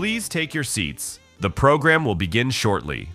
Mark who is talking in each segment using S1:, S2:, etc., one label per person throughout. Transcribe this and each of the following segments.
S1: Please take your seats. The program will begin shortly.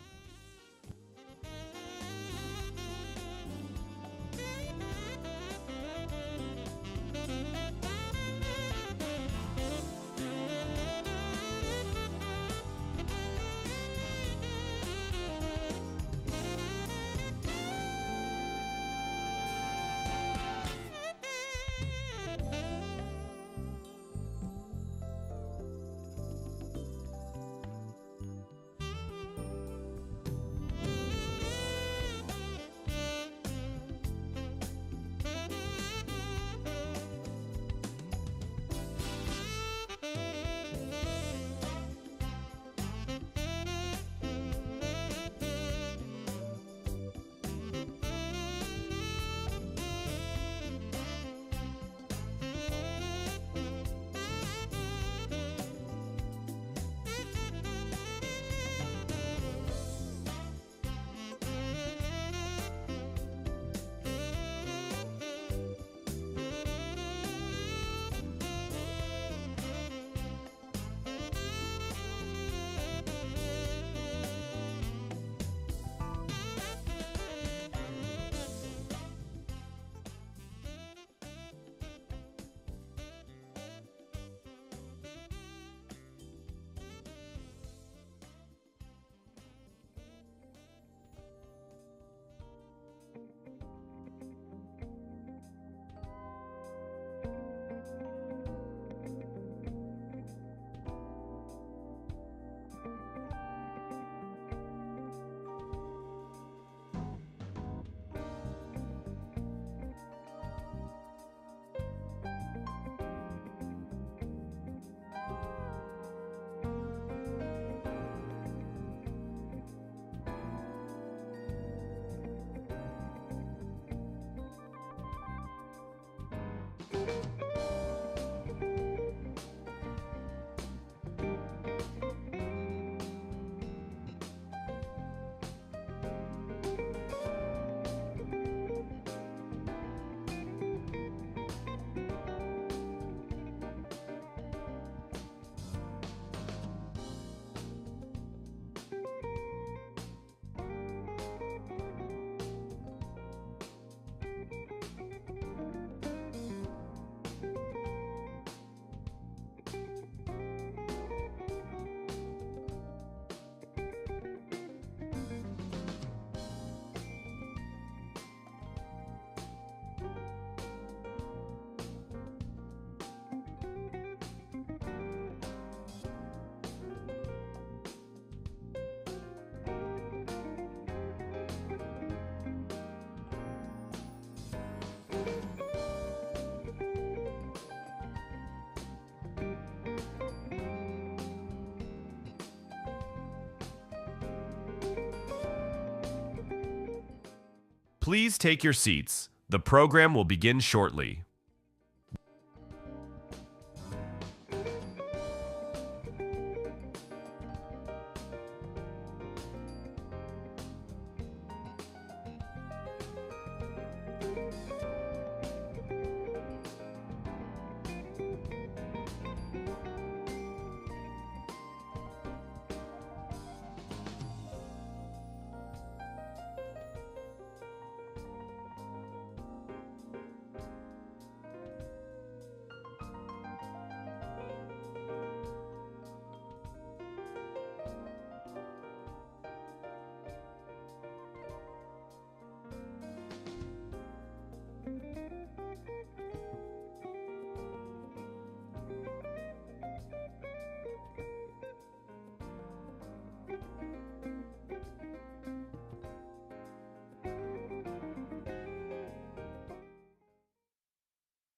S1: Please take your seats. The program will begin shortly.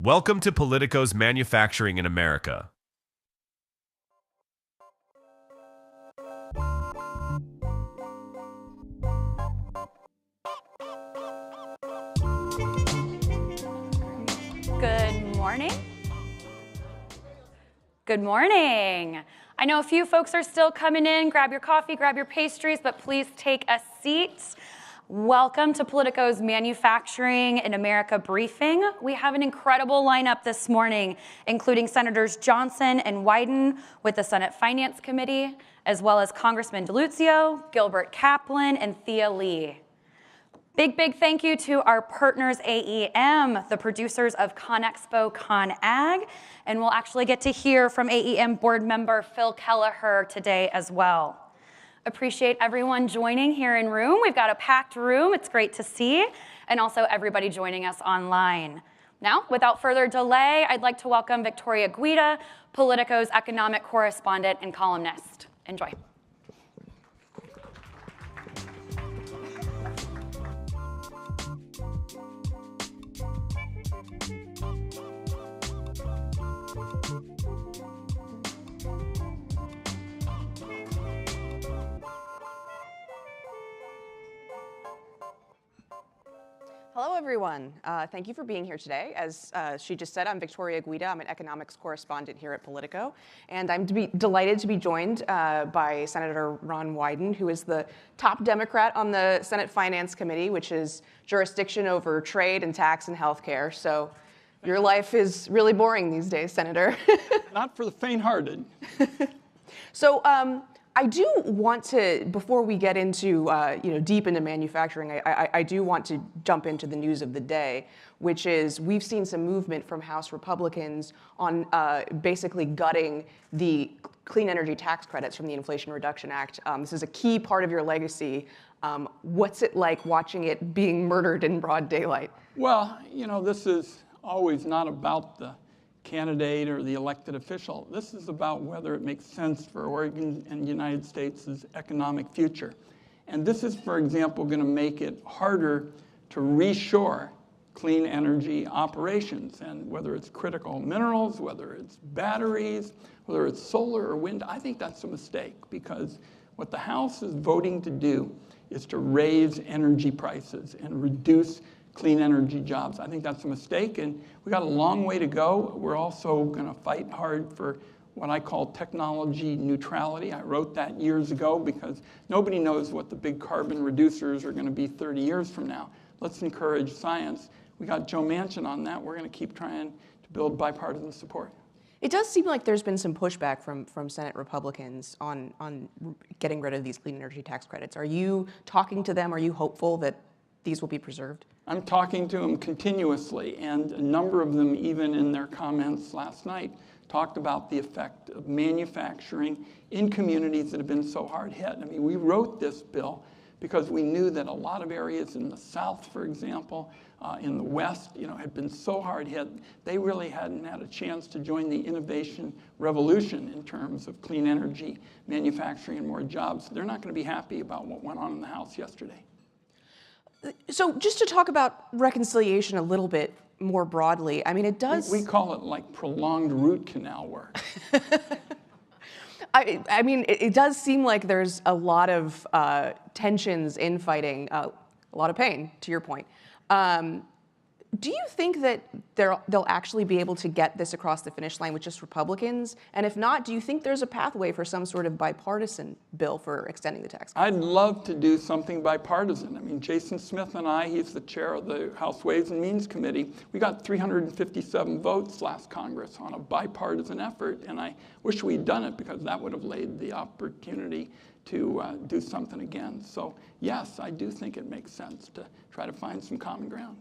S1: Welcome to Politico's Manufacturing in America.
S2: Good morning. Good morning. I know a few folks are still coming in. Grab your coffee, grab your pastries, but please take a seat. Welcome to Politico's Manufacturing in America briefing. We have an incredible lineup this morning, including Senators Johnson and Wyden with the Senate Finance Committee, as well as Congressman DeLuzio, Gilbert Kaplan, and Thea Lee. Big thank you to our partners AEM, the producers of ConExpo ConAg, and we'll actually get to hear from AEM board member Phil Kelleher today as well. Appreciate everyone joining here in room. We've got a packed room. It's great to see, and also everybody joining us online. Now, without further delay, I'd like to welcome Victoria Guida, Politico's economic correspondent and columnist. Enjoy.
S3: Hello, everyone. Thank you for being here today. As she just said, I'm Victoria Guida. I'm an economics correspondent here at Politico. And I'm delighted to be joined by Senator Ron Wyden, who is the top Democrat on the Senate Finance Committee, which is jurisdiction over trade and tax and healthcare. So your life is really boring these days, Senator.
S4: Not for the faint-hearted.
S3: So I do want to, before we get into deep into manufacturing, I do want to jump into the news of the day, which is we've seen some movement from House Republicans on basically gutting the clean energy tax credits from the Inflation Reduction Act. This is a key part of your legacy. What's it like watching it being murdered in broad daylight?
S4: Well, this is always not about the candidate or the elected official. This is about whether it makes sense for Oregon and the United States' economic future. And this is, for example, going to make it harder to reshore clean energy operations. And whether it's critical minerals, whether it's batteries, whether it's solar or wind, I think that's a mistake, because what the House is voting to do is to raise energy prices and reduce clean energy jobs. I think that's a mistake, and we got a long way to go. We're also going to fight hard for what I call technology neutrality. I wrote that years ago because nobody knows what the big carbon reducers are going to be 30 years from now. Let's encourage science. We got Joe Manchin on that. We're going to keep trying to build bipartisan support.
S3: It does seem like there's been some pushback from Senate Republicans on getting rid of these clean energy tax credits. Are you talking to them? Are you hopeful that these will be preserved?
S4: I'm talking to them continuously, and a number of them, even in their comments last night, talked about the effect of manufacturing in communities that have been so hard hit. I mean, we wrote this bill because we knew that a lot of areas in the South, for example, in the West, had been so hard hit, they really hadn't had a chance to join the innovation revolution in terms of clean energy, manufacturing, and more jobs. They're not going to be happy about what went on in the House yesterday.
S3: So just to talk about reconciliation a little bit more broadly, I mean, it does...
S4: We call it like prolonged root canal work.
S3: I mean, it does seem like there's a lot of tensions, infighting, a lot of pain, to your point. Do you think that they'll actually be able to get this across the finish line with just Republicans? And if not, do you think there's a pathway for some sort of bipartisan bill for extending the tax credit?
S4: I'd love to do something bipartisan. I mean, Jason Smith and I, he's the chair of the House Ways and Means Committee, we got 357 votes last Congress on a bipartisan effort, and I wish we'd done it because that would have laid the opportunity to do something again. So yes, I do think it makes sense to try to find some common ground.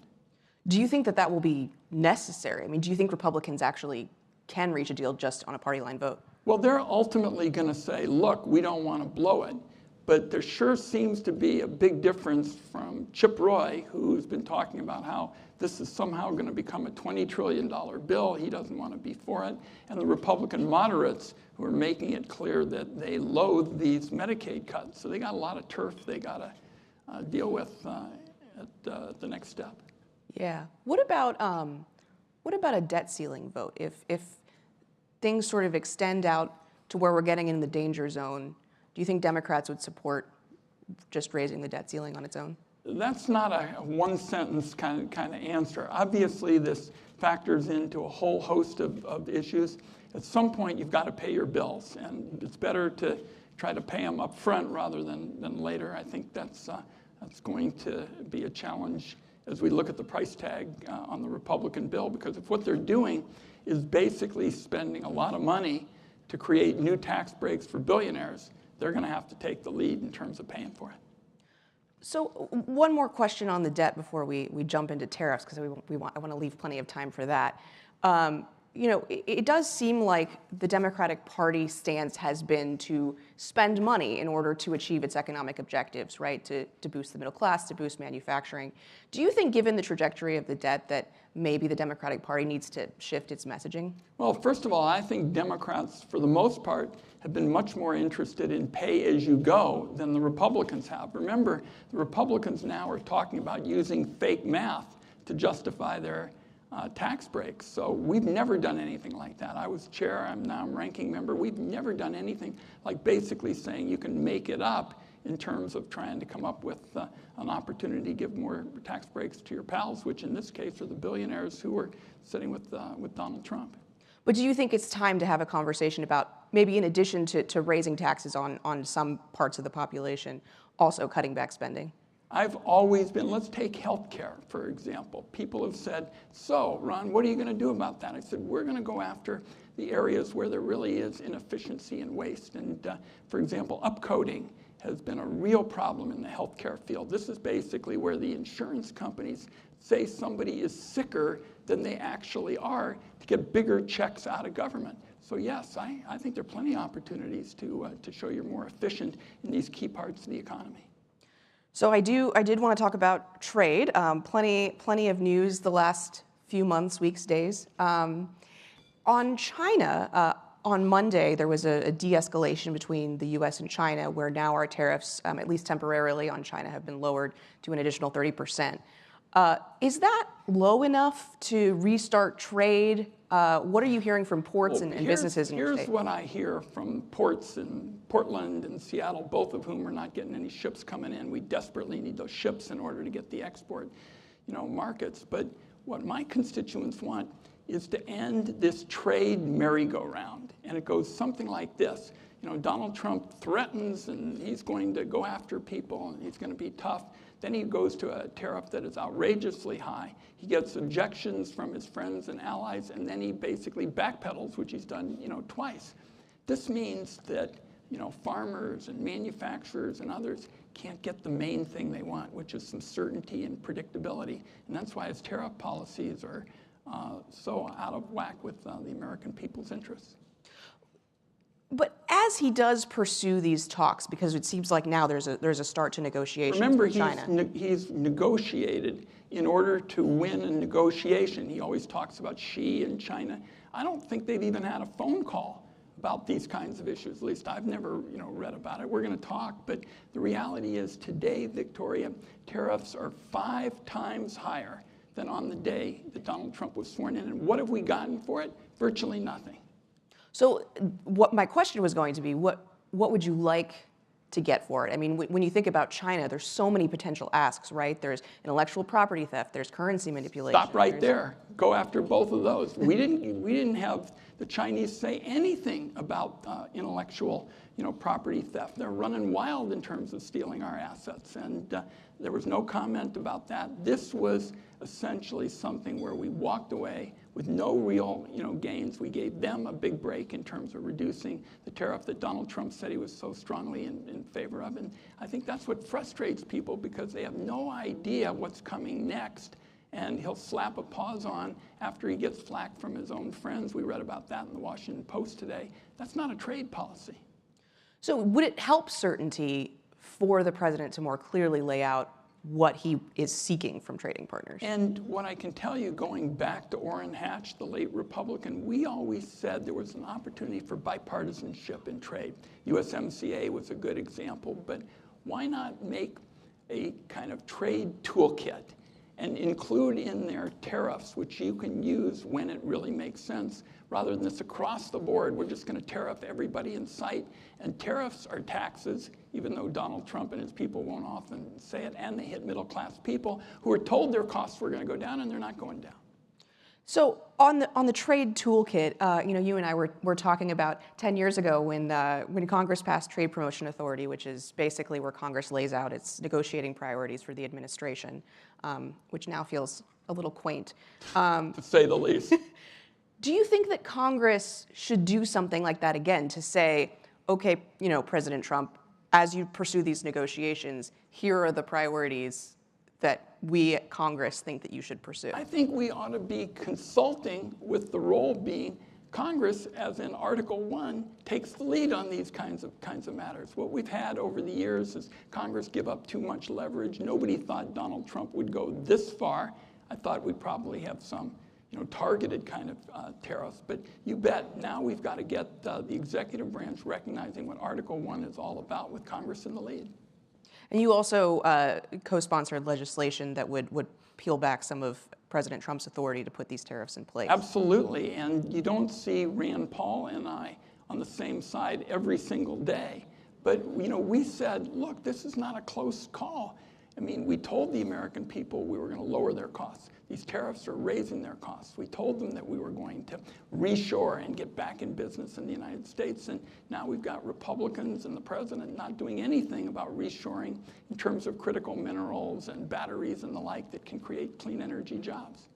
S3: Do you think that that will be necessary? I mean, do you think Republicans actually can reach a deal just on a party line vote?
S4: Well, they're ultimately going to say, look, we don't want to blow it. But there sure seems to be a big difference from Chip Roy, who's been talking about how this is somehow going to become a $20 trillion bill. He doesn't want to be for it. And the Republican moderates who are making it clear that they loathe these Medicaid cuts. So they got a lot of turf they got to deal with at the next step.
S3: Yeah. What about a debt ceiling vote? If things sort of extend out to where we're getting in the danger zone, do you think Democrats would support just raising the debt ceiling on its own?
S4: That's not a one-sentence kind of answer. Obviously, this factors into a whole host of issues. At some point, you've got to pay your bills, and it's better to try to pay them up front rather than later. I think that's That's going to be a challenge as we look at the price tag on the Republican bill, because if what they're doing is basically spending a lot of money to create new tax breaks for billionaires, they're going to have to take the lead in terms of paying for it.
S3: So one more question on the debt before we jump into tariffs, because I want to leave plenty of time for that. It does seem like the Democratic Party stance has been to spend money in order to achieve its economic objectives, right? To boost the middle class, to boost manufacturing. Do you think, given the trajectory of the debt, that maybe the Democratic Party needs to shift its messaging?
S4: Well, first of all, I think Democrats, for the most part, have been much more interested in pay-as-you-go than the Republicans have. Remember, the Republicans now are talking about using fake math to justify their tax breaks. So we've never done anything like that. I was chair, now I'm ranking member. We've never done anything like basically saying you can make it up in terms of trying to come up with an opportunity to give more tax breaks to your pals, which in this case are the billionaires who are sitting with Donald Trump.
S3: But do you think it's time to have a conversation about, maybe in addition to raising taxes on some parts of the population, also cutting back spending?
S4: I've always been, let's take healthcare, for example. People have said, so, Ron, what are you going to do about that? I said, we're going to go after the areas where there really is inefficiency and waste. And for example, upcoding has been a real problem in the healthcare field. This is basically where the insurance companies say somebody is sicker than they actually are to get bigger checks out of government. So yes, I think there are plenty of opportunities to show you're more efficient in these key parts of the economy.
S3: So I did want to talk about trade. Plenty of news the last few months, weeks, days. On China, on Monday, there was a de-escalation between the U.S. and China, where now our tariffs, at least temporarily on China, have been lowered to an additional 30%. Is that low enough to restart trade? What are you hearing from ports and businesses in your state?
S4: Here's what I hear from ports in Portland and Seattle, both of whom are not getting any ships coming in. We desperately need those ships in order to get the export, markets. But what my constituents want is to end this trade merry-go-round. And it goes something like this. Donald Trump threatens and he's going to go after people and he's going to be tough. Then he goes to a tariff that is outrageously high. He gets objections from his friends and allies, and then he basically backpedals, which he's done, twice. This means that, farmers and manufacturers and others can't get the main thing they want, which is some certainty and predictability. And that's why his tariff policies are so out of whack with the American people's interests.
S3: But as he does pursue these talks, because it seems like now there's a start to negotiations with China.
S4: Remember, he's negotiated in order to win a negotiation. He always talks about Xi and China. I don't think they've even had a phone call about these kinds of issues. At least I've never, read about it. We're going to talk, but the reality is today, Victoria, tariffs are 5 times higher than on the day that Donald Trump was sworn in. And what have we gotten for it? Virtually nothing.
S3: So what my question was going to be, what would you like to get for it? I mean, when you think about China, there's so many potential asks, right? There's intellectual property theft, there's currency manipulation.
S4: Stop right there. Go after both of those. We didn't have the Chinese say anything about intellectual, property theft. They're running wild in terms of stealing our assets, and there was no comment about that. This was essentially something where we walked away with no real, gains. We gave them a big break in terms of reducing the tariff that Donald Trump said he was so strongly in favor of. And I think that's what frustrates people, because they have no idea what's coming next. And he'll slap a pause on after he gets flack from his own friends. We read about that in the Washington Post today. That's not a trade policy.
S3: So would it help certainty for the president to more clearly lay out what he is seeking from trading partners?
S4: And what I can tell you, going back to Orrin Hatch, the late Republican, we always said there was an opportunity for bipartisanship in trade. USMCA was a good example, but why not make a kind of trade toolkit and include in there tariffs, which you can use when it really makes sense, rather than this across the board, we're just going to tariff everybody in sight. And tariffs are taxes, even though Donald Trump and his people won't often say it, and they hit middle-class people who are told their costs were going to go down, and they're not going down.
S3: So on the trade toolkit, you and I were talking about 10 years ago when Congress passed Trade Promotion Authority, which is basically where Congress lays out its negotiating priorities for the administration, which now feels a little quaint.
S4: To say the least.
S3: Do you think that Congress should do something like that again to say, okay, President Trump, as you pursue these negotiations, here are the priorities that we at Congress think that you should pursue?
S4: I think we ought to be consulting with the role being Congress, as in Article 1, takes the lead on these kinds of matters. What we've had over the years is Congress give up too much leverage. Nobody thought Donald Trump would go this far. I thought we'd probably have some targeted kind of tariffs. But you bet, now we've got to get the executive branch recognizing what Article 1 is all about with Congress in the lead.
S3: And you also co-sponsored legislation that would peel back some of President Trump's authority to put these tariffs in place.
S4: Absolutely, and you don't see Rand Paul and I on the same side every single day. But we said, look, this is not a close call. I mean, we told the American people we were going to lower their costs. These tariffs are raising their costs. We told them that we were going to reshore and get back in business in the United States. And now we've got Republicans and the president not doing anything about reshoring in terms of critical minerals and batteries and the like that can create clean energy jobs.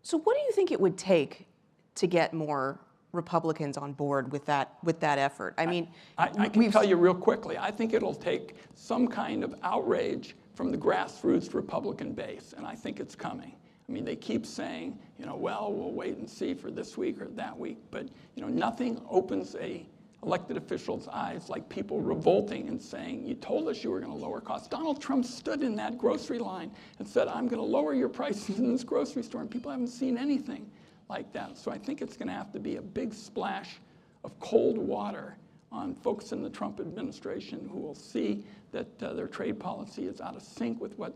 S3: So what do you think it would take to get more Republicans on board with that effort? I mean,
S4: I can tell you real quickly, I think it'll take some kind of outrage from the grassroots Republican base, and I think it's coming. I mean, they keep saying, well, we'll wait and see for this week or that week, but nothing opens a elected official's eyes like people revolting and saying, you told us you were going to lower costs. Donald Trump stood in that grocery line and said, I'm going to lower your prices in this grocery store, and people haven't seen anything like that. So I think it's going to have to be a big splash of cold water on folks in the Trump administration who will see that their trade policy is out of sync with what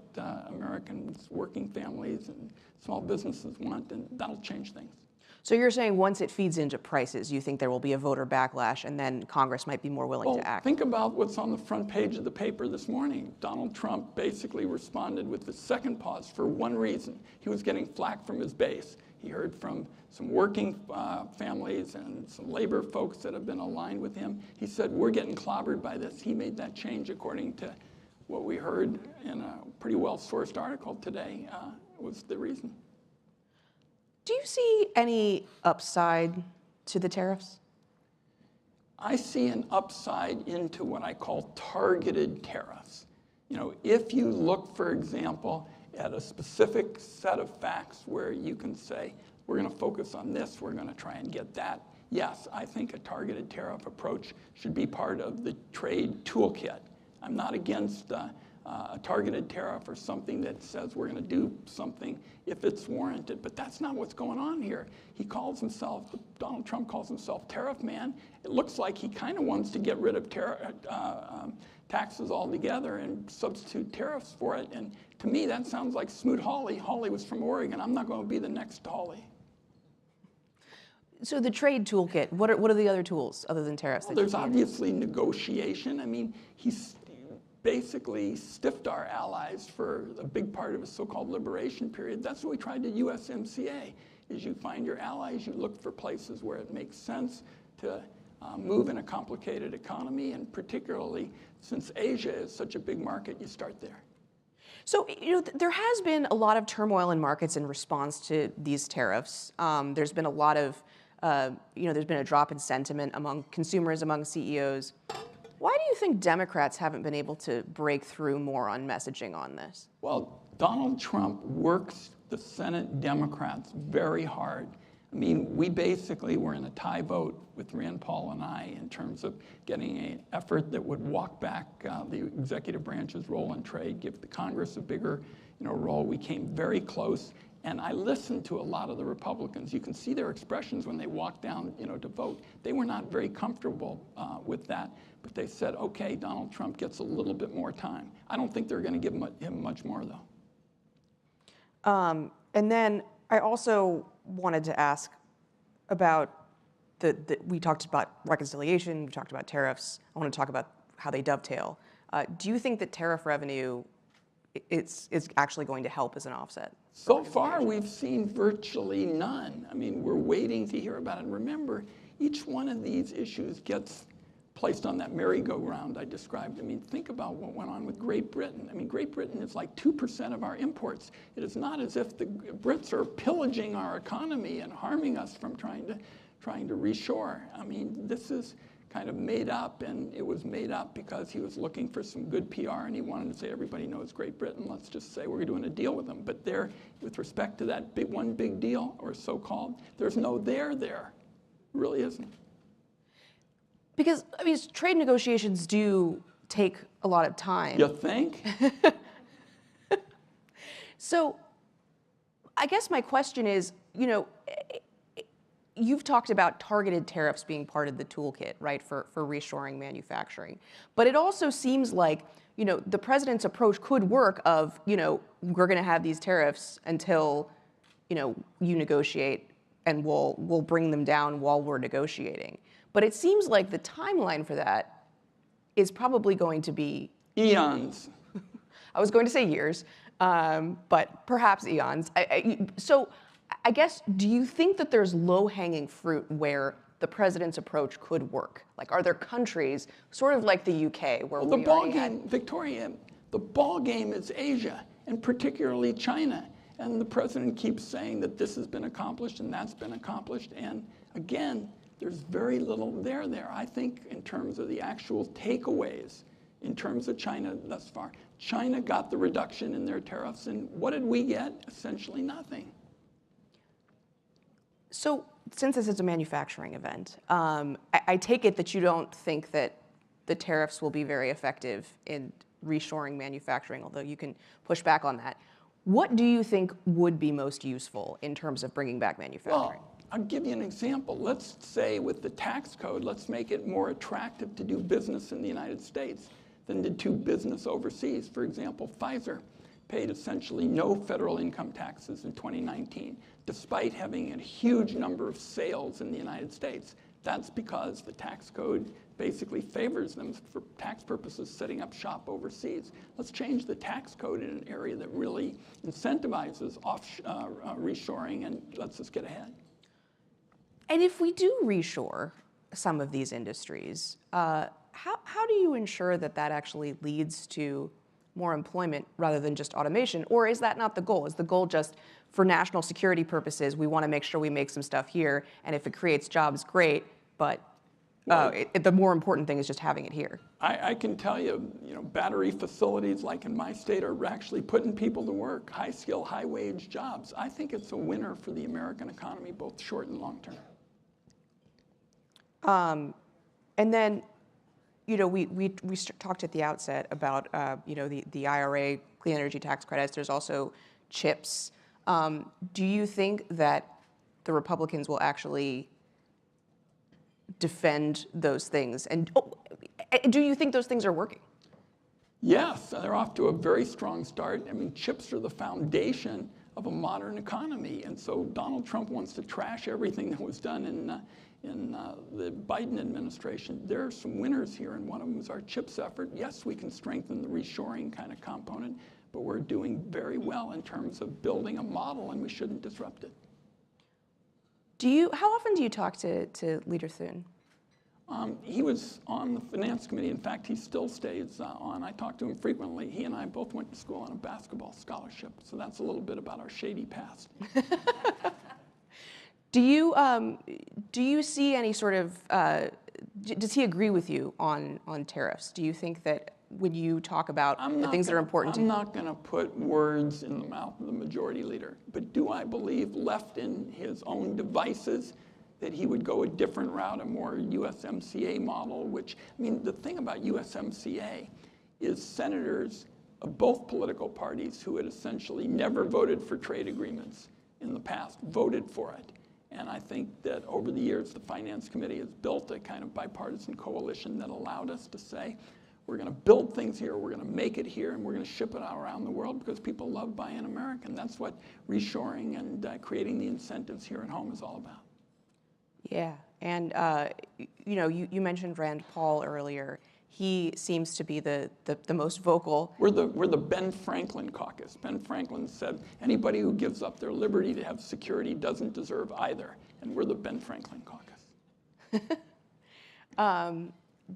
S4: Americans, working families and small businesses want, and that'll change things.
S3: So you're saying once it feeds into prices, you think there will be a voter backlash and then Congress might be more willing to act?
S4: Think about what's on the front page of the paper this morning. Donald Trump basically responded with the second pause for one reason. He was getting flack from his base. He heard from some working families and some labor folks that have been aligned with him. He said, we're getting clobbered by this. He made that change according to what we heard in a pretty well-sourced article today was the reason.
S3: Do you see any upside to the tariffs?
S4: I see an upside into what I call targeted tariffs. If you look, for example, at a specific set of facts where you can say, we're going to focus on this, we're going to try and get that. Yes, I think a targeted tariff approach should be part of the trade toolkit. I'm not against a targeted tariff or something that says we're going to do something if it's warranted, but that's not what's going on here. Donald Trump calls himself tariff man. It looks like he kind of wants to get rid of taxes altogether and substitute tariffs for it. And to me, that sounds like Smoot-Hawley. Hawley was from Oregon. I'm not going to be the next Hawley.
S3: So the trade toolkit, what are the other tools other than tariffs?
S4: Well, there's obviously negotiation. I mean, he's basically stiffed our allies for a big part of a so-called liberation period. That's what we tried to USMCA, is you find your allies, you look for places where it makes sense to move in a complicated economy, and particularly since Asia is such a big market, you start there.
S3: So, there has been a lot of turmoil in markets in response to these tariffs. There's been a lot of, there's been a drop in sentiment among consumers, among CEOs. Why do you think Democrats haven't been able to break through more on messaging on this?
S4: Well, Donald Trump works the Senate Democrats very hard. I mean, we basically were in a tie vote with Rand Paul and I in terms of getting an effort that would walk back the executive branch's role in trade, give the Congress a bigger role. We came very close. And I listened to a lot of the Republicans. You can see their expressions when they walked down, to vote. They were not very comfortable with that, but they said, okay, Donald Trump gets a little bit more time. I don't think they're going to give him much more, though.
S3: And then I also wanted to ask about we talked about reconciliation, we talked about tariffs. I want to talk about how they dovetail. Do you think that tariff revenue it's actually going to help as an offset?
S4: So far, we've seen virtually none. I mean, we're waiting to hear about it. And remember, each one of these issues gets placed on that merry-go-round I described. I mean, think about what went on with Great Britain. I mean, Great Britain is like 2% of our imports. It is not as if the Brits are pillaging our economy and harming us from trying to reshore. I mean, this is kind of made up, and it was made up because he was looking for some good PR, and he wanted to say, everybody knows Great Britain, let's just say we're doing a deal with them. But there, with respect to that one big deal, or so-called, there's no there there. It really isn't.
S3: Because, I mean, trade negotiations do take a lot of time.
S4: You think?
S3: So I guess my question is, you've talked about targeted tariffs being part of the toolkit, right, for reshoring manufacturing. But it also seems like, the president's approach could work of, we're going to have these tariffs until, you negotiate, and we'll bring them down while we're negotiating. But it seems like the timeline for that is probably going to be
S4: eons.
S3: I was going to say years, but perhaps eons. So I guess, do you think that there's low-hanging fruit where the president's approach could work? Like, are there countries, sort of like the UK, where
S4: the ball game, Victoria, the ball game is Asia, and particularly China. And the president keeps saying that this has been accomplished and that's been accomplished. And again, there's very little there. I think in terms of the actual takeaways, in terms of China thus far, China got the reduction in their tariffs, and what did we get? Essentially nothing.
S3: So since this is a manufacturing event, I take it that you don't think that the tariffs will be very effective in reshoring manufacturing, although you can push back on that. What do you think would be most useful in terms of bringing back manufacturing?
S4: Well, I'll give you an example. Let's say with the tax code, let's make it more attractive to do business in the United States than to do business overseas. For example, Pfizer paid essentially no federal income taxes in 2019, despite having a huge number of sales in the United States. That's because the tax code basically favors them for tax purposes setting up shop overseas. Let's change the tax code in an area that really incentivizes reshoring and lets us get ahead.
S3: And if we do reshore some of these industries, how do you ensure that that actually leads to more employment rather than just automation? Or is that not the goal? Is the goal just for national security purposes, we want to make sure we make some stuff here, and if it creates jobs, great, but the more important thing is just having it here?
S4: I can tell you, battery facilities like in my state are actually putting people to work, high-skill, high-wage jobs. I think it's a winner for the American economy, both short and long term.
S3: And then, we talked at the outset about, the IRA, clean energy tax credits. There's also chips. Do you think that the Republicans will actually defend those things? And do you think those things are working?
S4: Yes, they're off to a very strong start. I mean, chips are the foundation of a modern economy. And so Donald Trump wants to trash everything that was done in the Biden administration. There are some winners here, and one of them is our CHIPS effort. Yes, we can strengthen the reshoring kind of component, but we're doing very well in terms of building a model, and we shouldn't disrupt it.
S3: How often do you talk to Leader Thune?
S4: He was on the Finance Committee. In fact, he still stays on. I talk to him frequently. He and I both went to school on a basketball scholarship, so that's a little bit about our shady past.
S3: Do you see any sort of, does he agree with you on tariffs? Do you think that when you talk about the things that are important to you?
S4: I'm not going to put words in the mouth of the majority leader, but do I believe, left in his own devices, that he would go a different route, a more USMCA model, which, I mean, the thing about USMCA is senators of both political parties who had essentially never voted for trade agreements in the past voted for it. And I think that over the years, the Finance Committee has built a kind of bipartisan coalition that allowed us to say, we're going to build things here, we're going to make it here, and we're going to ship it out around the world because people love buying American. That's what reshoring and creating the incentives here at home is all about.
S3: Yeah, and you mentioned Rand Paul earlier. He seems to be the most vocal.
S4: We're the Ben Franklin caucus. Ben Franklin said, anybody who gives up their liberty to have security doesn't deserve either. And we're the Ben Franklin caucus.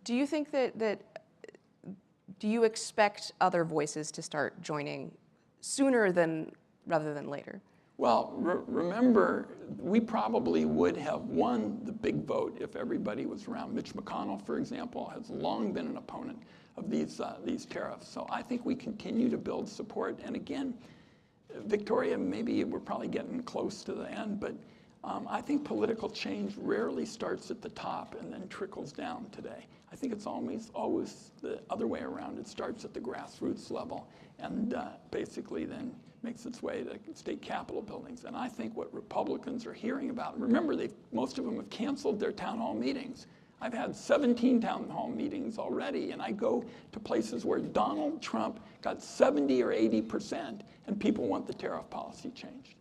S3: Do you think do you expect other voices to start joining sooner rather than later?
S4: Well, remember, we probably would have won the big vote if everybody was around. Mitch McConnell, for example, has long been an opponent of these tariffs. So I think we continue to build support. And again, Victoria, maybe we're probably getting close to the end, but I think political change rarely starts at the top and then trickles down today. I think it's always the other way around. It starts at the grassroots level and basically then makes its way to state capitol buildings. And I think what Republicans are hearing about, remember, most of them have canceled their town hall meetings. I've had 17 town hall meetings already, and I go to places where Donald Trump got 70 or 80%, and people want the tariff policy changed.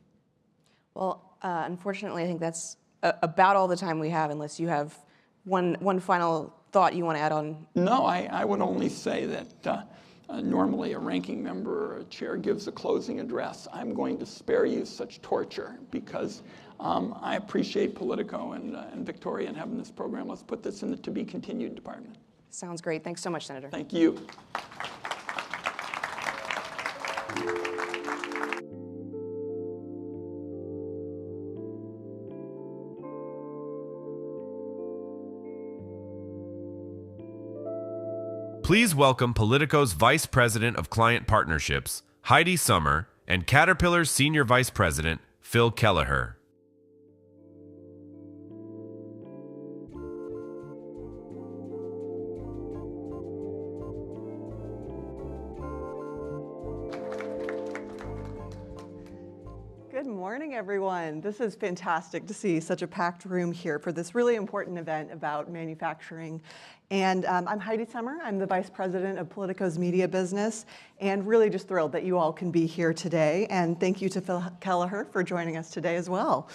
S3: Well, unfortunately, I think that's about all the time we have, unless you have one final thought you want to add on.
S4: No, I would only say that normally a ranking member or a chair gives a closing address. I'm going to spare you such torture because I appreciate Politico and Victoria and having this program. Let's put this in the to be continued department.
S3: Sounds great. Thanks so much, Senator.
S4: Thank you.
S1: Please welcome Politico's Vice President of Client Partnerships, Heidi Sommer, and Caterpillar's Senior Vice President, Phil Kelleher.
S5: Good morning, everyone. This is fantastic to see such a packed room here for this really important event about manufacturing. And I'm Heidi Sommer. I'm the Vice President of Politico's media business, and really just thrilled that you all can be here today. And thank you to Phil Kelleher for joining us today as well.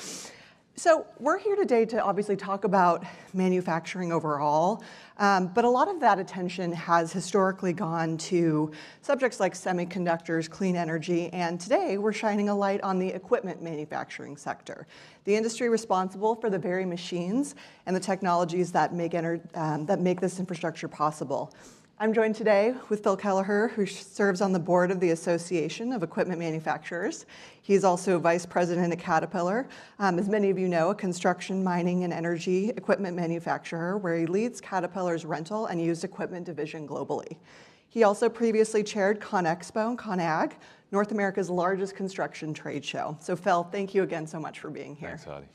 S5: So we're here today to obviously talk about manufacturing overall, but a lot of that attention has historically gone to subjects like semiconductors, clean energy, and today we're shining a light on the equipment manufacturing sector, the industry responsible for the very machines and the technologies that make this infrastructure possible. I'm joined today with Phil Kelleher, who serves on the board of the Association of Equipment Manufacturers. He's also Vice President at Caterpillar, as many of you know, a construction, mining, and energy equipment manufacturer where he leads Caterpillar's rental and used equipment division globally. He also previously chaired ConExpo and ConAg, North America's largest construction trade show. So Phil, thank you again so much for being here.
S6: Thanks, Heidi.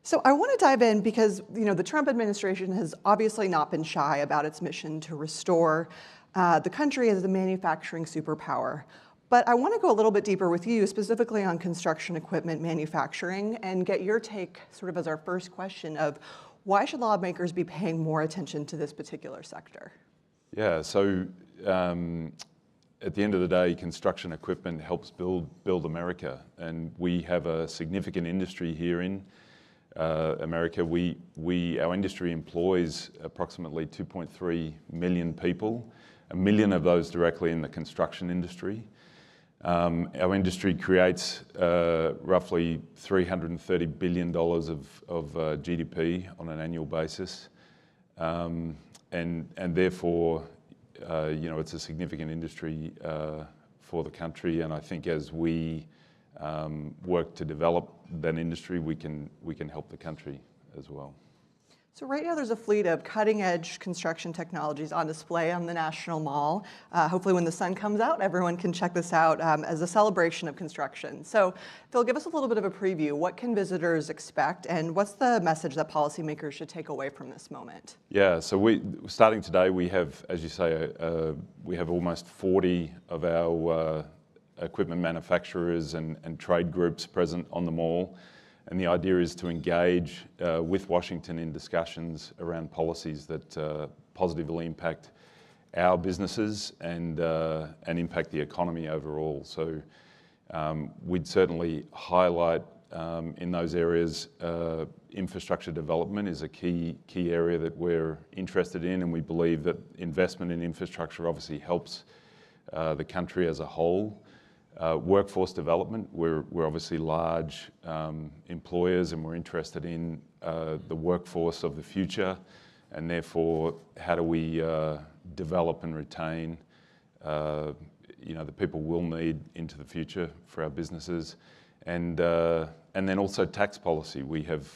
S5: So I want to dive in because the Trump administration has obviously not been shy about its mission to restore the country as a manufacturing superpower. But I want to go a little bit deeper with you, specifically on construction equipment manufacturing, and get your take sort of as our first question of why should lawmakers be paying more attention to this particular sector?
S6: Yeah, so at the end of the day, construction equipment helps build America, and we have a significant industry here in America. Our industry employs approximately 2.3 million people, 1 million of those directly in the construction industry. Our industry creates roughly $330 billion of GDP on an annual basis, and therefore, it's a significant industry for the country. And I think as we work to develop that industry, we can help the country as well.
S5: So right now there's a fleet of cutting-edge construction technologies on display on the National Mall. Hopefully when the sun comes out, everyone can check this out as a celebration of construction. So Phil, give us a little bit of a preview. What can visitors expect, and what's the message that policymakers should take away from this moment?
S6: Yeah, so starting today, we have, as you say, we have almost 40 of our equipment manufacturers and trade groups present on the mall. And the idea is to engage with Washington in discussions around policies that positively impact our businesses and impact the economy overall. So we'd certainly highlight in those areas. Infrastructure development is a key area that we're interested in, and we believe that investment in infrastructure obviously helps the country as a whole. Workforce development, we're obviously large employers, and we're interested in the workforce of the future, and therefore how do we develop and retain the people we'll need into the future for our businesses, and then also tax policy. We have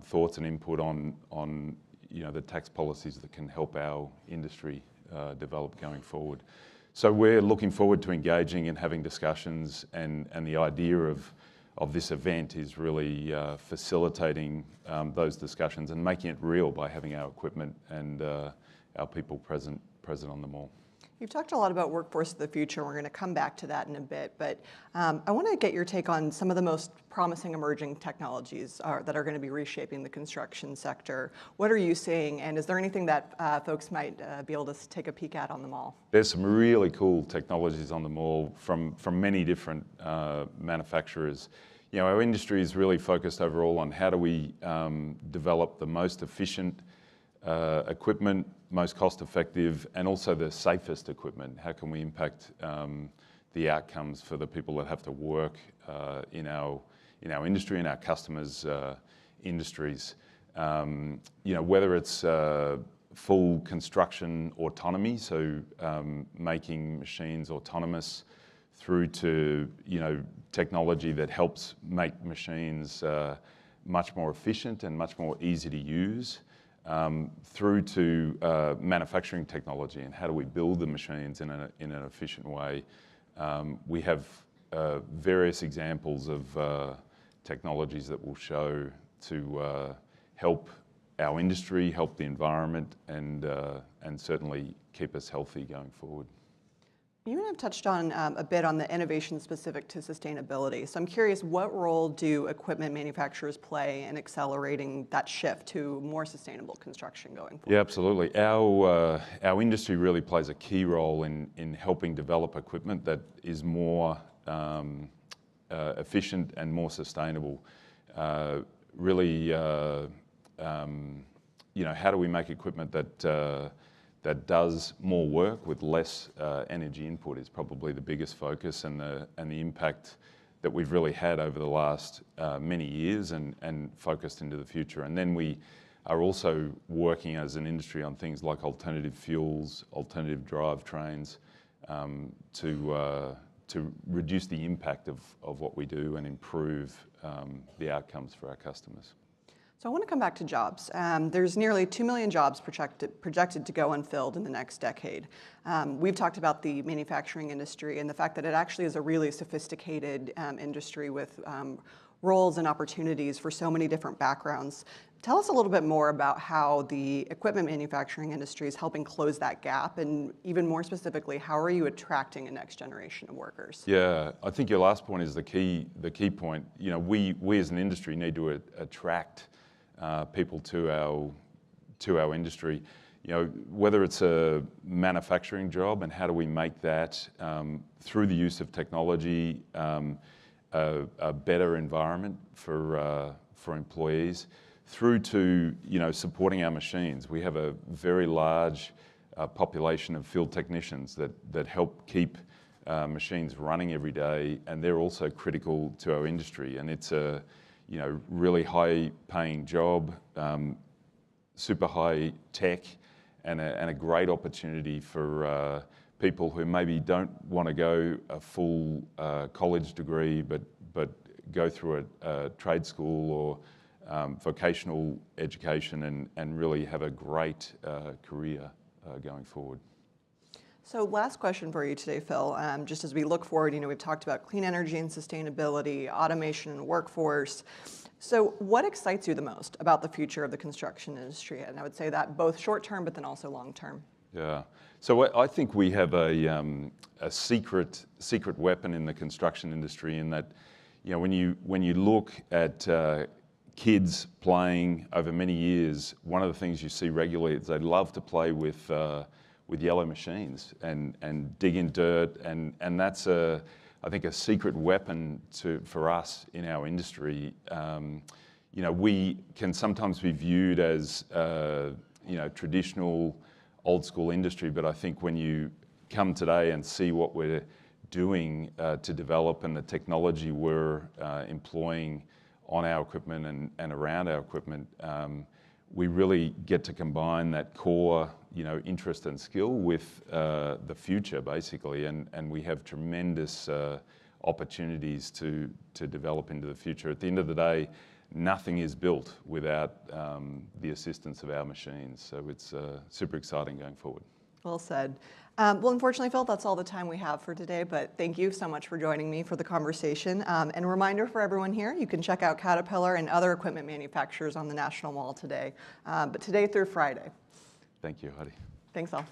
S6: thoughts and input on the tax policies that can help our industry develop going forward. So we're looking forward to engaging and having discussions, and the idea of this event is really facilitating those discussions and making it real by having our equipment and our people present on the mall.
S5: You've talked a lot about workforce of the future, and we're going to come back to that in a bit, but I want to get your take on some of the most promising emerging technologies that are going to be reshaping the construction sector. What are you seeing, and is there anything that folks might be able to take a peek at on the mall?
S6: There's some really cool technologies on the mall from many different manufacturers. Our industry is really focused overall on how do we develop the most efficient equipment, most cost-effective, and also the safest equipment. How can we impact the outcomes for the people that have to work in our industry and our customers' industries? Whether it's full construction autonomy, so making machines autonomous, through to technology that helps make machines much more efficient and much more easy to use. Through to manufacturing technology and how do we build the machines in an efficient way. We have various examples of technologies that will show to help our industry, help the environment, and certainly keep us healthy going forward.
S5: You and I have touched on a bit on the innovation specific to sustainability. So I'm curious, what role do equipment manufacturers play in accelerating that shift to more sustainable construction going forward?
S6: Yeah, absolutely. Our industry really plays a key role in helping develop equipment that is more efficient and more sustainable. How do we make equipment that does more work with less energy input is probably the biggest focus, and the impact that we've really had over the last many years and focused into the future. And then we are also working as an industry on things like alternative fuels, alternative drivetrains, to reduce the impact of what we do and improve the outcomes for our customers.
S5: So I want to come back to jobs. There's nearly 2 million jobs projected to go unfilled in the next decade. We've talked about the manufacturing industry and the fact that it actually is a really sophisticated industry with roles and opportunities for so many different backgrounds. Tell us a little bit more about how the equipment manufacturing industry is helping close that gap, and even more specifically, how are you attracting a next generation of workers?
S6: Yeah, I think your last point is the key point. We as an industry need to attract people to our industry. Whether it's a manufacturing job and how do we make that through the use of technology a better environment for employees, through to supporting our machines. We have a very large population of field technicians that help keep machines running every day, and they're also critical to our industry. And it's a really high-paying job, super high tech, and a great opportunity for people who maybe don't want to go a full college degree, but go through a trade school or vocational education and really have a great career going forward.
S5: So last question for you today, Phil. Just as we look forward, we've talked about clean energy and sustainability, automation and workforce. So what excites you the most about the future of the construction industry? And I would say that both short term, but then also long term.
S6: Yeah. So I think we have a secret weapon in the construction industry, in that when you look at kids playing over many years, one of the things you see regularly is they love to play with yellow machines and dig in dirt, and that's I think, a secret weapon for us in our industry. We can sometimes be viewed as traditional, old school industry, but I think when you come today and see what we're doing to develop and the technology we're employing on our equipment and around our equipment, we really get to combine that core, interest and skill with the future, basically, and we have tremendous opportunities to develop into the future. At the end of the day, nothing is built without the assistance of our machines, so it's super exciting going forward.
S5: Well said. Well, unfortunately, Phil, that's all the time we have for today, but thank you so much for joining me for the conversation. And a reminder for everyone here, you can check out Caterpillar and other equipment manufacturers on the National Mall today, but today through Friday.
S6: Thank you, Heidi.
S5: Thanks all.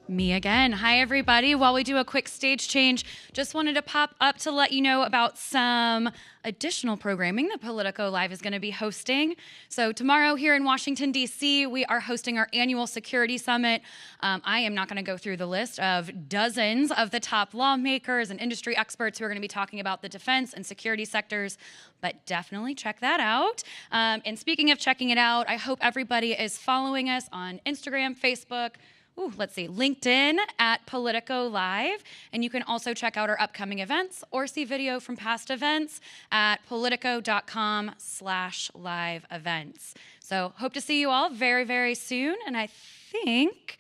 S2: Me again. Hi, everybody. While we do a quick stage change, just wanted to pop up to let you know about some additional programming that Politico Live is going to be hosting. So tomorrow here in Washington, D.C., we are hosting our annual security summit. I am not going to go through the list of dozens of the top lawmakers and industry experts who are going to be talking about the defense and security sectors, but definitely check that out. And speaking of checking it out, I hope everybody is following us on Instagram, Facebook, LinkedIn at Politico Live. And you can also check out our upcoming events or see video from past events at politico.com/live events. So hope to see you all very, very soon. And I think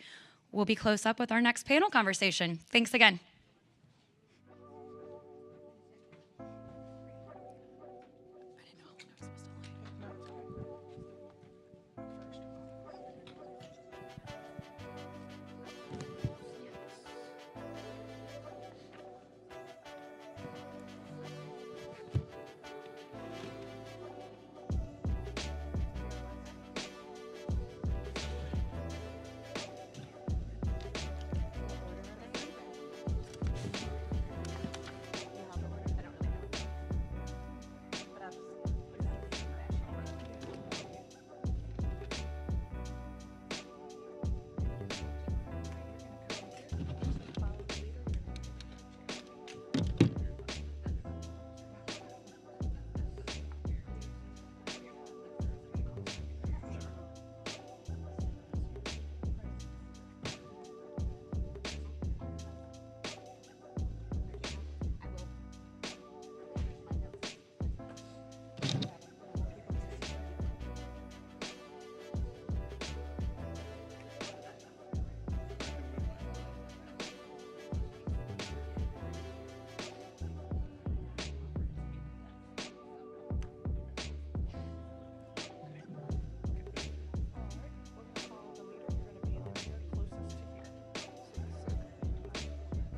S2: we'll be close up with our next panel conversation. Thanks again.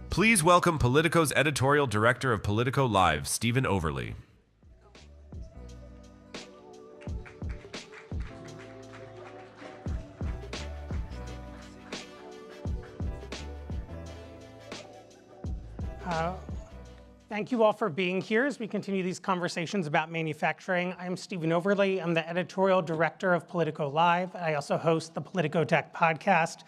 S1: Please welcome Politico's editorial director of Politico Live, Stephen Overly.
S7: Thank you all for being here as we continue these conversations about manufacturing. I'm Stephen Overly. I'm the editorial director of Politico Live. I also host the Politico Tech podcast.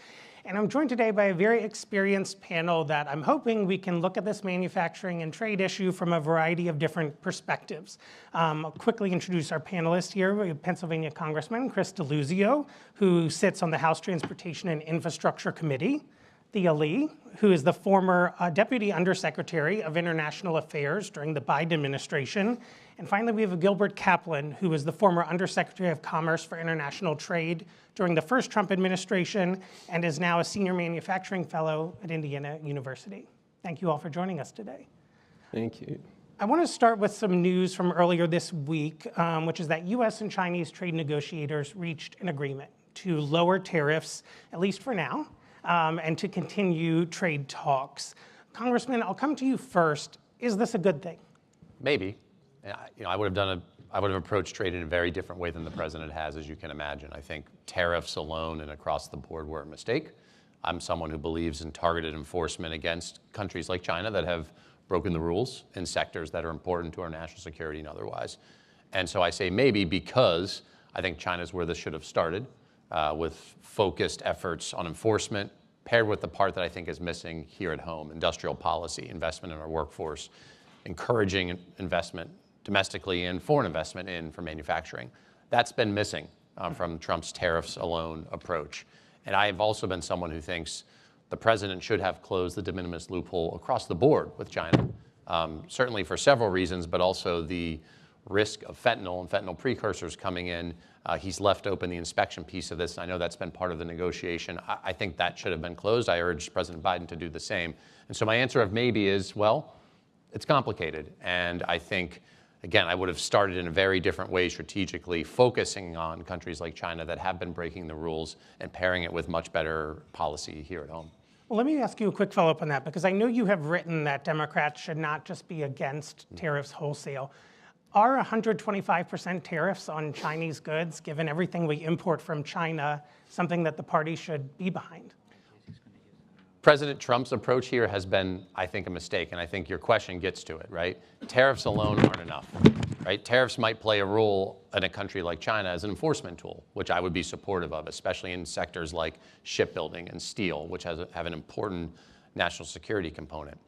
S7: And I'm joined today by a very experienced panel that I'm hoping we can look at this manufacturing and trade issue from a variety of different perspectives. I'll quickly introduce our panelists here. We have Pennsylvania Congressman Chris DeLuzio, who sits on the House Transportation and Infrastructure Committee. Thea Lee, who is the former Deputy Undersecretary of International Affairs during the Biden administration. And finally, we have Gilbert Kaplan, who was the former Undersecretary of Commerce for International Trade during the first Trump administration and is now a Senior Manufacturing Fellow at Indiana University. Thank you all for joining us today.
S8: Thank you.
S7: I want to start with some news from earlier this week, which is that US and Chinese trade negotiators reached an agreement to lower tariffs, at least for now, and to continue trade talks. Congressman, I'll come to you first. Is this a good thing?
S8: maybe. I would have approached trade in a very different way than the president has, as you can imagine. I think tariffs alone and across the board were a mistake. I'm someone who believes in targeted enforcement against countries like China that have broken the rules in sectors that are important to our national security and otherwise. And so I say maybe because I think China's where this should have started, with focused efforts on enforcement, paired with the part that I think is missing here at home, industrial policy, investment in our workforce, encouraging investment domestically and foreign investment for manufacturing. That's been missing from Trump's tariffs alone approach. And I have also been someone who thinks the president should have closed the de minimis loophole across the board with China, certainly for several reasons, but also the risk of fentanyl and fentanyl precursors coming in. He's left open the inspection piece of this. And I know that's been part of the negotiation. I think that should have been closed. I urge President Biden to do the same. And so my answer of maybe is, well, it's complicated. And I think, again, I would have started in a very different way strategically, focusing on countries like China that have been breaking the rules and pairing it with much better policy here at home.
S7: Well, let me ask you a quick follow-up on that, because I know you have written that Democrats should not just be against tariffs wholesale. Are 125% tariffs on Chinese goods, given everything we import from China, something that the party should be behind?
S8: President Trump's approach here has been, I think, a mistake, and I think your question gets to it, right? Tariffs alone aren't enough, right? Tariffs might play a role in a country like China as an enforcement tool, which I would be supportive of, especially in sectors like shipbuilding and steel, which have an important national security component.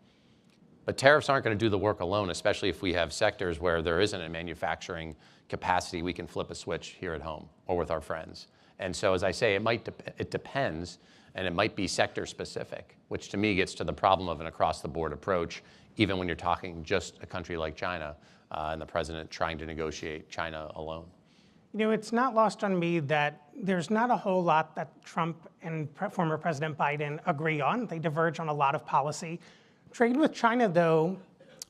S8: But tariffs aren't going to do the work alone, especially if we have sectors where there isn't a manufacturing capacity we can flip a switch here at home or with our friends. And so, as I say, it depends, and it might be sector specific, which to me gets to the problem of an across-the-board approach, even when you're talking just a country like China and the president trying to negotiate China alone.
S7: You know, it's not lost on me that there's not a whole lot that Trump and former President Biden agree on. They diverge on a lot of policy. Trade with China, though,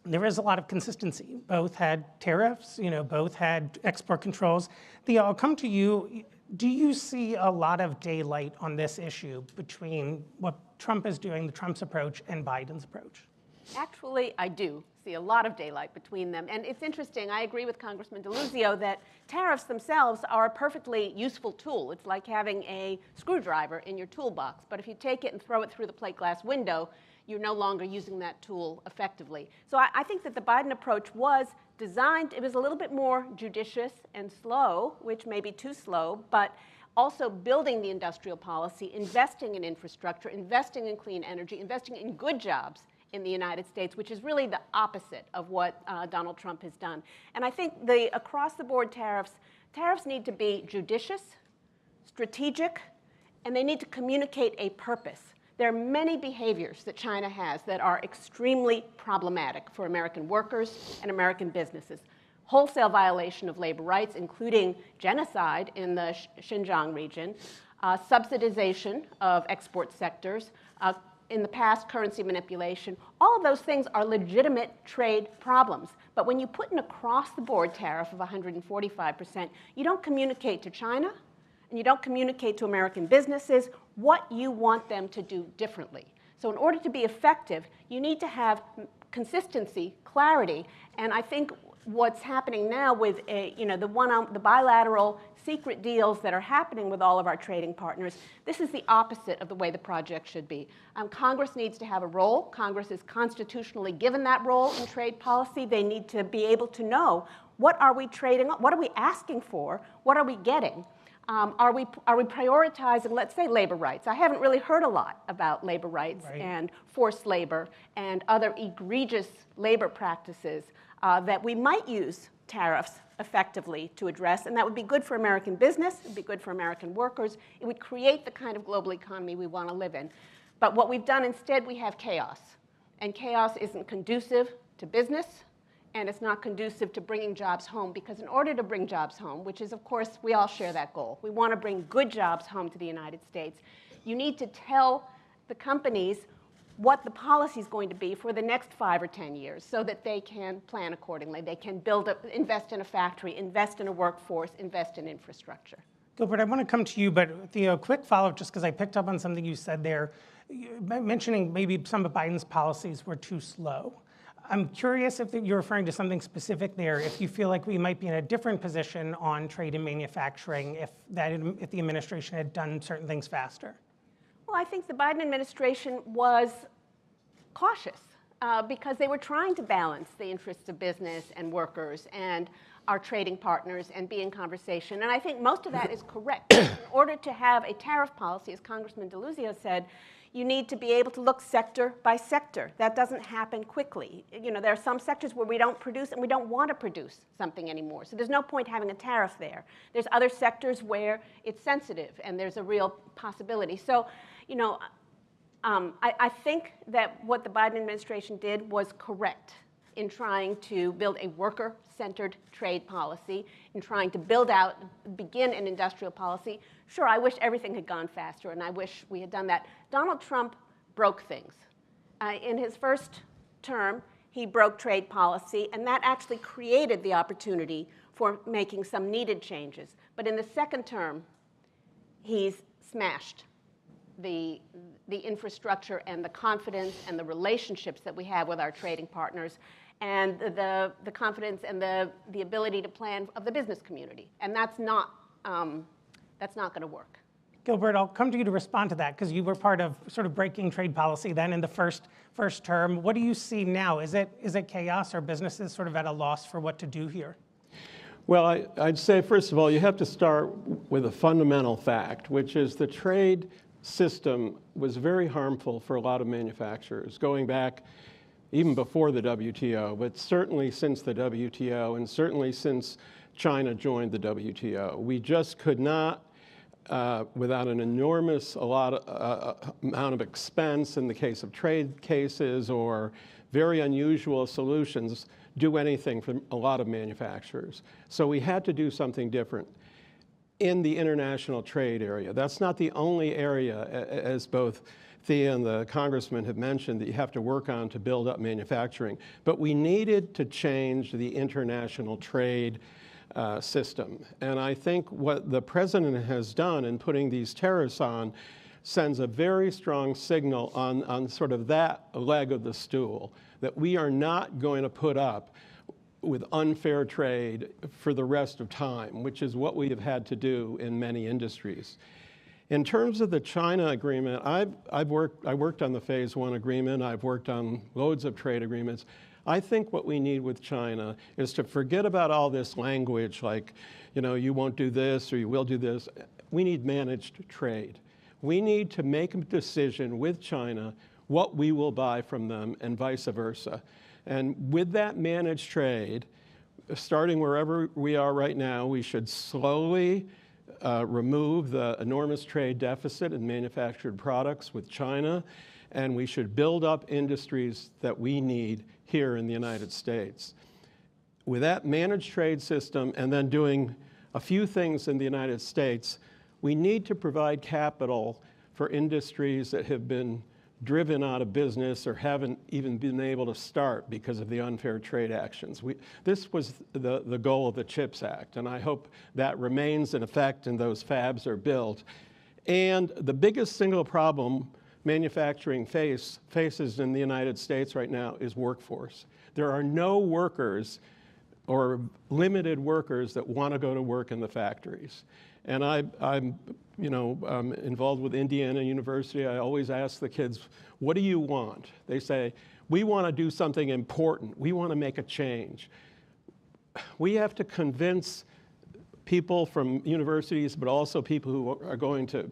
S7: there is a lot of consistency. Both had tariffs, both had export controls. Theo, I'll come to you. Do you see a lot of daylight on this issue between what Trump is doing, Trump's approach, and Biden's approach?
S9: Actually, I do see a lot of daylight between them. And it's interesting, I agree with Congressman DeLuzio that tariffs themselves are a perfectly useful tool. It's like having a screwdriver in your toolbox. But if you take it and throw it through the plate glass window, you're no longer using that tool effectively. So I think that the Biden approach was designed, it was a little bit more judicious and slow, which may be too slow, but also building the industrial policy, investing in infrastructure, investing in clean energy, investing in good jobs in the United States, which is really the opposite of what Donald Trump has done. And I think the across-the-board tariffs need to be judicious, strategic, and they need to communicate a purpose. There are many behaviors that China has that are extremely problematic for American workers and American businesses. Wholesale violation of labor rights, including genocide in the Xinjiang region, subsidization of export sectors, in the past, currency manipulation. All of those things are legitimate trade problems. But when you put an across-the-board tariff of 145%, you don't communicate to China, and you don't communicate to American businesses what you want them to do differently. So in order to be effective, you need to have consistency, clarity, and I think what's happening now with the bilateral secret deals that are happening with all of our trading partners, this is the opposite of the way the project should be. Congress needs to have a role. Congress is constitutionally given that role in trade policy. They need to be able to know, what are we trading, what are we asking for, what are we getting? Are we prioritizing, let's say, labor rights? I haven't really heard a lot about labor rights and forced labor and other egregious labor practices that we might use tariffs effectively to address, and that would be good for American business, it would be good for American workers, it would create the kind of global economy we want to live in. But what we've done instead, we have chaos, and chaos isn't conducive to business, and it's not conducive to bringing jobs home, because in order to bring jobs home, which is, of course, we all share that goal, we want to bring good jobs home to the United States, you need to tell the companies what the policy is going to be for the next 5 or 10 years so that they can plan accordingly. They can invest in a factory, invest in a workforce, invest in infrastructure.
S7: Gilbert, I want to come to you, but Theo, quick follow-up, just because I picked up on something you said there, mentioning maybe some of Biden's policies were too slow. I'm curious if you're referring to something specific there, if you feel like we might be in a different position on trade and manufacturing if the administration had done certain things faster.
S9: Well, I think the Biden administration was cautious because they were trying to balance the interests of business and workers and our trading partners and be in conversation. And I think most of that is correct. In order to have a tariff policy, as Congressman DeLuzio said, you need to be able to look sector by sector. That doesn't happen quickly. You know, there are some sectors where we don't produce and we don't want to produce something anymore. So there's no point having a tariff there. There's other sectors where it's sensitive and there's a real possibility. So, you know, I think that what the Biden administration did was correct in trying to build a worker-centered trade policy, in trying to begin an industrial policy. Sure, I wish everything had gone faster, and I wish we had done that. Donald Trump broke things. In his first term, he broke trade policy, and that actually created the opportunity for making some needed changes. But in the second term, he's smashed the infrastructure and the confidence and the relationships that we have with our trading partners, and the confidence and the ability to plan of the business community. And that's not going to work.
S7: Gilbert, I'll come to you to respond to that because you were part of sort of breaking trade policy then in the first term. What do you see now? Is it chaos? Are businesses sort of at a loss for what to do here?
S10: Well, I'd say, first of all, you have to start with a fundamental fact, which is the trade system was very harmful for a lot of manufacturers, going back even before the WTO, but certainly since the WTO and certainly since China joined the WTO. We just could not, without an enormous amount of expense in the case of trade cases or very unusual solutions, do anything for a lot of manufacturers. So we had to do something different in the international trade area. That's not the only area, as both Thea and the congressman have mentioned, that you have to work on to build up manufacturing. But we needed to change the international trade system. And I think what the president has done in putting these tariffs on sends a very strong signal on sort of that leg of the stool, that we are not going to put up with unfair trade for the rest of time, which is what we have had to do in many industries. In terms of the China agreement, I worked on the Phase 1 agreement. I've worked on loads of trade agreements. I think what we need with China is to forget about all this language like, you know, you won't do this or you will do this. We need managed trade. We need to make a decision with China what we will buy from them and vice versa. And with that managed trade, starting wherever we are right now, we should slowly remove the enormous trade deficit in manufactured products with China, and we should build up industries that we need here in the United States. With that managed trade system and then doing a few things in the United States, we need to provide capital for industries that have been driven out of business or haven't even been able to start because of the unfair trade actions. This was the goal of the CHIPS Act, and I hope that remains in effect and those fabs are built. And the biggest single problem manufacturing faces in the United States right now is workforce. There are no workers or limited workers that want to go to work in the factories. And I'm involved with Indiana University. I always ask the kids, what do you want? They say, we want to do something important. We want to make a change. We have to convince people from universities, but also people who are going to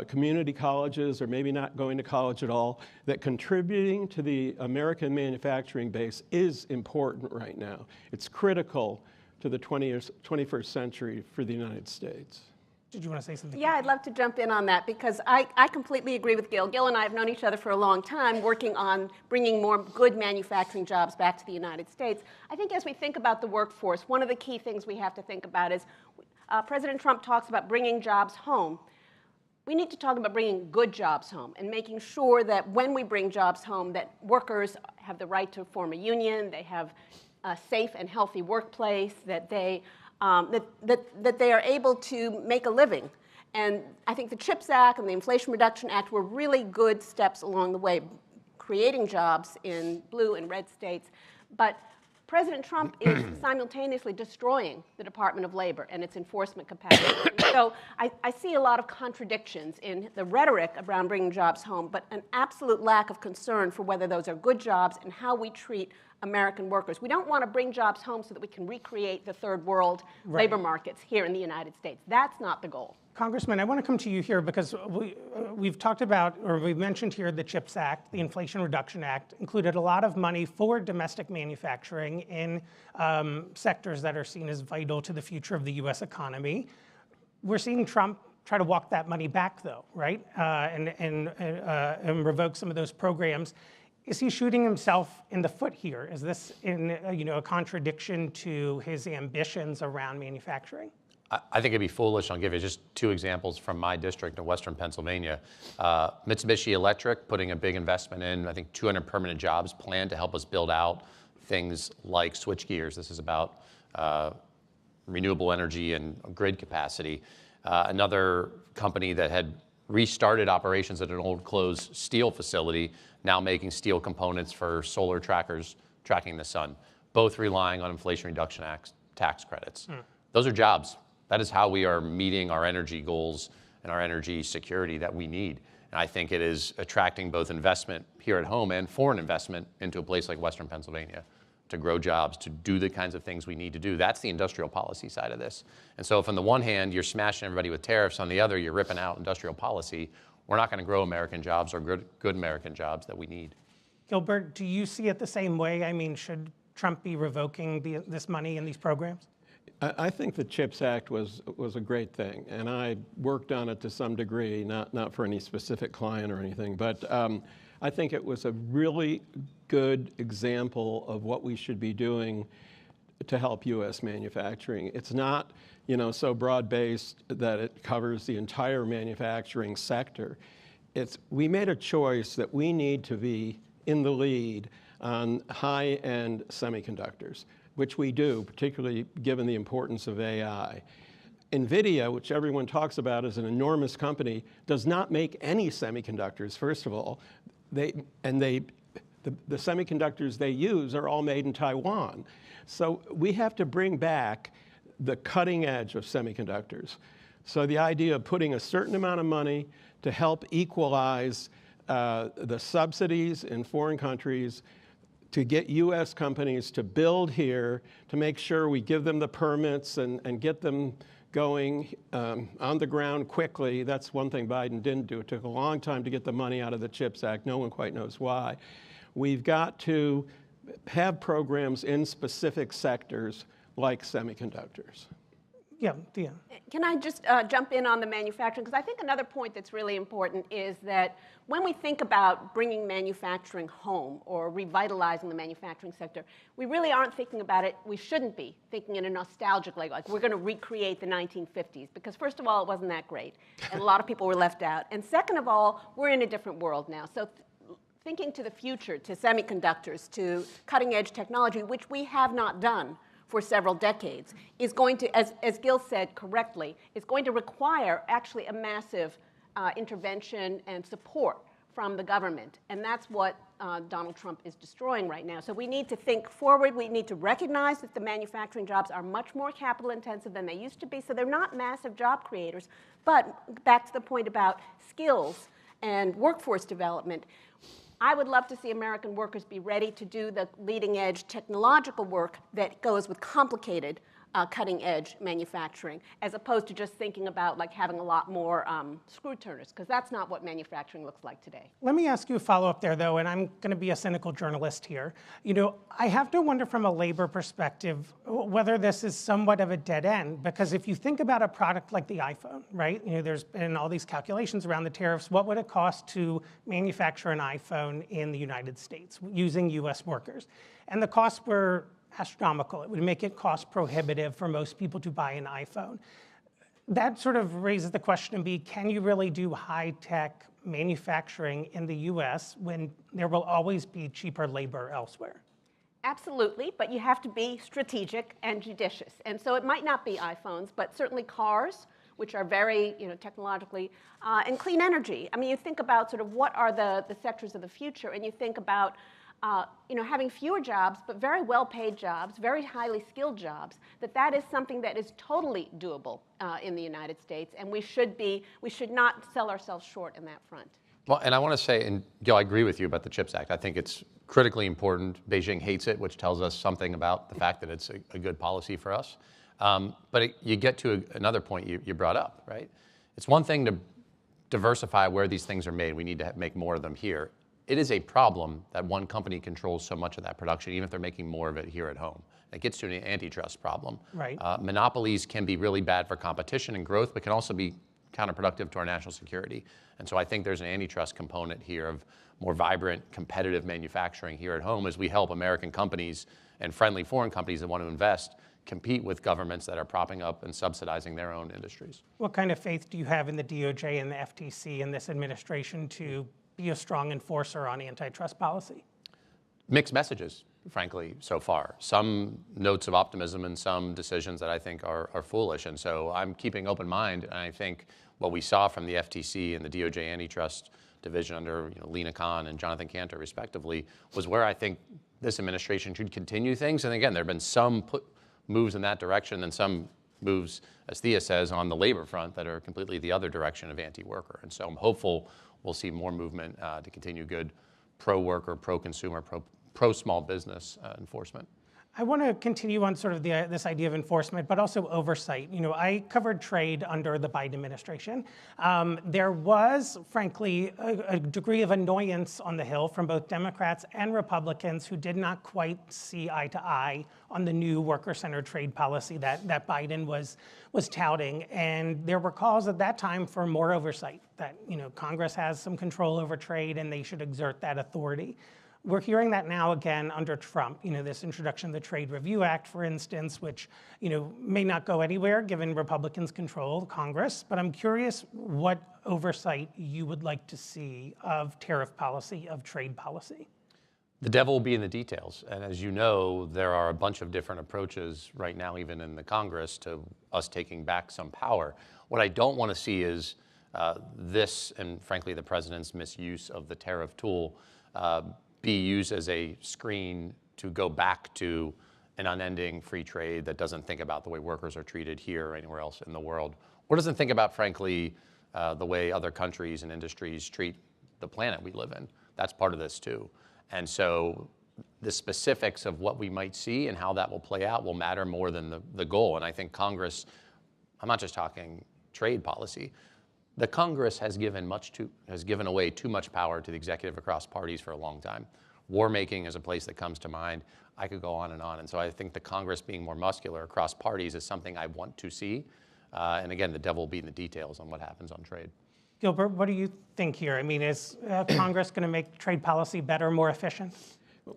S10: community colleges or maybe not going to college at all, that contributing to the American manufacturing base is important right now. It's critical to the 21st century for the United States.
S7: Did you want to say something?
S9: Yeah, I'd love to jump in on that because I completely agree with Gil. Gil and I have known each other for a long time, working on bringing more good manufacturing jobs back to the United States. I think as we think about the workforce, one of the key things we have to think about is President Trump talks about bringing jobs home. We need to talk about bringing good jobs home and making sure that when we bring jobs home, that workers have the right to form a union, they have a safe and healthy workplace, that they are able to make a living. And I think the CHIPS Act and the Inflation Reduction Act were really good steps along the way, creating jobs in blue and red states. But President Trump is simultaneously destroying the Department of Labor and its enforcement capacity. And so I see a lot of contradictions in the rhetoric around bringing jobs home, but an absolute lack of concern for whether those are good jobs and how we treat American workers. We don't want to bring jobs home so that we can recreate the third world labor markets here in the United States. That's not the goal.
S7: Congressman, I want to come to you here because we've talked about, or we've mentioned here, the CHIPS Act, the Inflation Reduction Act, included a lot of money for domestic manufacturing in sectors that are seen as vital to the future of the U.S. economy. We're seeing Trump try to walk that money back, though, right, and revoke some of those programs. Is he shooting himself in the foot here? Is this a contradiction to his ambitions around manufacturing?
S8: I think it'd be foolish. I'll give you just two examples from my district in Western Pennsylvania. Mitsubishi Electric putting a big investment in, I think 200 permanent jobs planned to help us build out things like switchgears. This is about renewable energy and grid capacity. Another company that had restarted operations at an old closed steel facility, now making steel components for solar trackers tracking the sun, both relying on Inflation Reduction Act tax credits. Those are jobs. That is how we are meeting our energy goals and our energy security that we need. And I think it is attracting both investment here at home and foreign investment into a place like Western Pennsylvania to grow jobs, to do the kinds of things we need to do. That's the industrial policy side of this. And so if on the one hand, you're smashing everybody with tariffs, on the other, you're ripping out industrial policy, we're not going to grow American jobs or good American jobs that we need.
S7: Gilbert, do you see it the same way? I mean, should Trump be revoking this money in these programs?
S10: I think the CHIPS Act was a great thing, and I worked on it to some degree, not for any specific client or anything, but I think it was a really good example of what we should be doing to help U.S. manufacturing. It's not, so broad-based that it covers the entire manufacturing sector. We made a choice that we need to be in the lead on high-end semiconductors, which we do, particularly given the importance of AI. NVIDIA, which everyone talks about as an enormous company, does not make any semiconductors, first of all. The semiconductors they use are all made in Taiwan. So we have to bring back the cutting edge of semiconductors. So the idea of putting a certain amount of money to help equalize the subsidies in foreign countries to get U.S. companies to build here, to make sure we give them the permits and get them going on the ground quickly. That's one thing Biden didn't do. It took a long time to get the money out of the CHIPS Act. No one quite knows why. We've got to have programs in specific sectors like semiconductors.
S7: Yeah, Thea.
S9: Can I just jump in on the manufacturing? Because I think another point that's really important is that when we think about bringing manufacturing home or revitalizing the manufacturing sector, we really aren't thinking about it. We shouldn't be thinking in a nostalgic way, like we're going to recreate the 1950s. Because first of all, it wasn't that great, and a lot of people were left out. And second of all, we're in a different world now. So thinking to the future, to semiconductors, to cutting-edge technology, which we have not done for several decades, is going to, as Gil said correctly, is going to require actually a massive intervention and support from the government. And that's what Donald Trump is destroying right now. So we need to think forward. We need to recognize that the manufacturing jobs are much more capital intensive than they used to be. So they're not massive job creators. But back to the point about skills and workforce development, I would love to see American workers be ready to do the leading edge technological work that goes with complicated cutting edge manufacturing, as opposed to just thinking about like having a lot more screw turners, because that's not what manufacturing looks like today.
S7: Let me ask you a follow-up there, though, and I'm going to be a cynical journalist here. I have to wonder from a labor perspective whether this is somewhat of a dead end, because if you think about a product like the iPhone, right? There's been all these calculations around the tariffs. What would it cost to manufacture an iPhone in the United States using U.S. workers? And the costs were astronomical. It would make it cost prohibitive for most people to buy an iPhone. That sort of raises the question to me, can you really do high-tech manufacturing in the US when there will always be cheaper labor elsewhere?
S9: Absolutely, but you have to be strategic and judicious. And so it might not be iPhones, but certainly cars which are very technologically, and clean energy. I mean, you think about sort of what are the sectors of the future, and you think about having fewer jobs, but very well-paid jobs, very highly skilled jobs, that is something that is totally doable in the United States, and we should not sell ourselves short in that front.
S8: Well, and I want to say, and Gil, I agree with you about the CHIPS Act. I think it's critically important. Beijing hates it, which tells us something about the fact that it's a good policy for us. But you get to another point you brought up, right? It's one thing to diversify where these things are made. We need to make more of them here. It is a problem that one company controls so much of that production, even if they're making more of it here at home. It gets to an antitrust problem.
S7: Right.
S8: Monopolies can be really bad for competition and growth, but can also be counterproductive to our national security. And so I think there's an antitrust component here of more vibrant, competitive manufacturing here at home as we help American companies and friendly foreign companies that want to invest compete with governments that are propping up and subsidizing their own industries.
S7: What kind of faith do you have in the DOJ and the FTC and this administration to be a strong enforcer on antitrust policy?
S8: Mixed messages, frankly, so far. Some notes of optimism and some decisions that I think are foolish. And so I'm keeping open mind. And I think what we saw from the FTC and the DOJ antitrust division under Lena Khan and Jonathan Cantor, respectively, was where I think this administration should continue things. And again, there have been some moves in that direction and some moves, as Thea says, on the labor front that are completely the other direction of anti-worker. And so I'm hopeful we'll see more movement to continue good pro-worker, pro-consumer, pro-small business enforcement.
S7: I want to continue on sort of this idea of enforcement, but also oversight. I covered trade under the Biden administration. There was, frankly, a degree of annoyance on the Hill from both Democrats and Republicans who did not quite see eye to eye on the new worker-centered trade policy that Biden was touting. And there were calls at that time for more oversight, that Congress has some control over trade and they should exert that authority. We're hearing that now again under Trump, this introduction of the Trade Review Act, for instance, which may not go anywhere given Republicans control Congress. But I'm curious what oversight you would like to see of tariff policy, of trade policy.
S8: The devil will be in the details. And as you know, there are a bunch of different approaches right now, even in the Congress, to us taking back some power. What I don't want to see is this, and frankly, the president's misuse of the tariff tool, be used as a screen to go back to an unending free trade that doesn't think about the way workers are treated here or anywhere else in the world, or doesn't think about, frankly, the way other countries and industries treat the planet we live in. That's part of this too. And so the specifics of what we might see and how that will play out will matter more than the goal. And I think Congress, I'm not just talking trade policy, the Congress has given away too much power to the executive across parties for a long time. War making is a place that comes to mind. I could go on. And so I think the Congress being more muscular across parties is something I want to see. And again, the devil will be in the details on what happens on trade.
S7: Gilbert, what do you think here? I mean, is Congress going to make trade policy better, more efficient?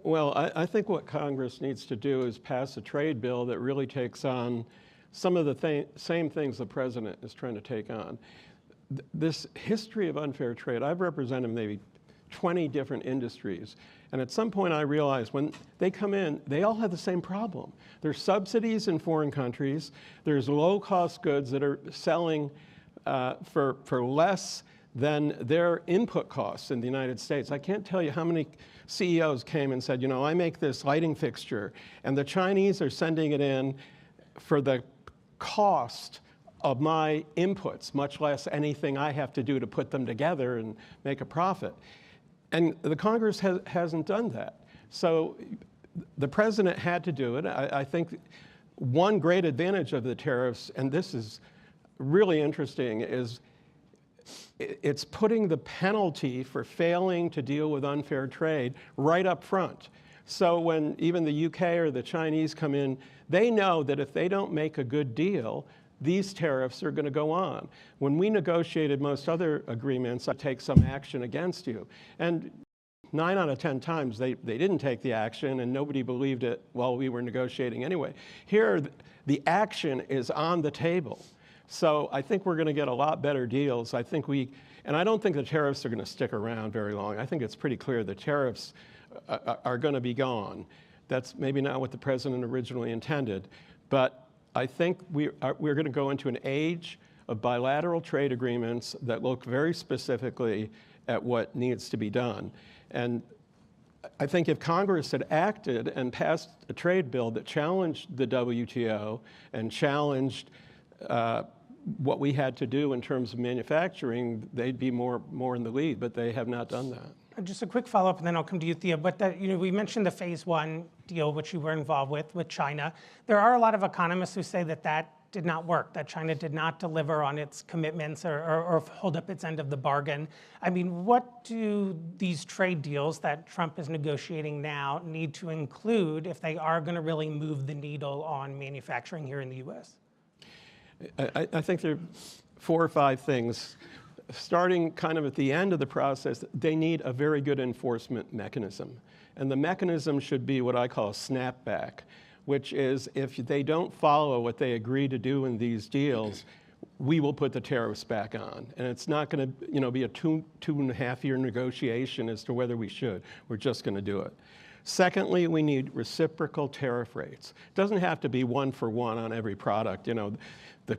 S10: Well, I think what Congress needs to do is pass a trade bill that really takes on some of the same things the president is trying to take on. This history of unfair trade, I've represented maybe 20 different industries. And at some point I realized when they come in, they all have the same problem. There's subsidies in foreign countries. There's low-cost goods that are selling for less than their input costs in the United States. I can't tell you how many CEOs came and said, I make this lighting fixture, and the Chinese are sending it in for the cost of my inputs, much less anything I have to do to put them together and make a profit. And the Congress hasn't done that. So the president had to do it. I think one great advantage of the tariffs, and this is really interesting, is it's putting the penalty for failing to deal with unfair trade right up front. So when even the UK or the Chinese come in, they know that if they don't make a good deal, these tariffs are going to go on. When we negotiated most other agreements, I take some action against you. And 9 out of 10 times, they didn't take the action, and nobody believed it while we were negotiating anyway. Here, the action is on the table. So I think we're going to get a lot better deals. And I don't think the tariffs are going to stick around very long. I think it's pretty clear the tariffs are going to be gone. That's maybe not what the president originally intended, but I think we're going to go into an age of bilateral trade agreements that look very specifically at what needs to be done. And I think if Congress had acted and passed a trade bill that challenged the WTO and challenged what we had to do in terms of manufacturing, they'd be more in the lead, but they have not done that.
S7: Just a quick follow-up, and then I'll come to you, Thea. But we mentioned the Phase 1 deal, which you were involved with China. There are a lot of economists who say that that did not work, that China did not deliver on its commitments or hold up its end of the bargain. I mean, what do these trade deals that Trump is negotiating now need to include if they are going to really move the needle on manufacturing here in the U.S.?
S10: I think there are 4 or 5 things. Starting kind of at the end of the process, they need a very good enforcement mechanism. And the mechanism should be what I call a snapback, which is if they don't follow what they agree to do in these deals, we will put the tariffs back on. And it's not going to be a 2.5 year negotiation as to whether we should. We're just going to do it. Secondly, we need reciprocal tariff rates. It doesn't have to be 1 for 1 on every product. The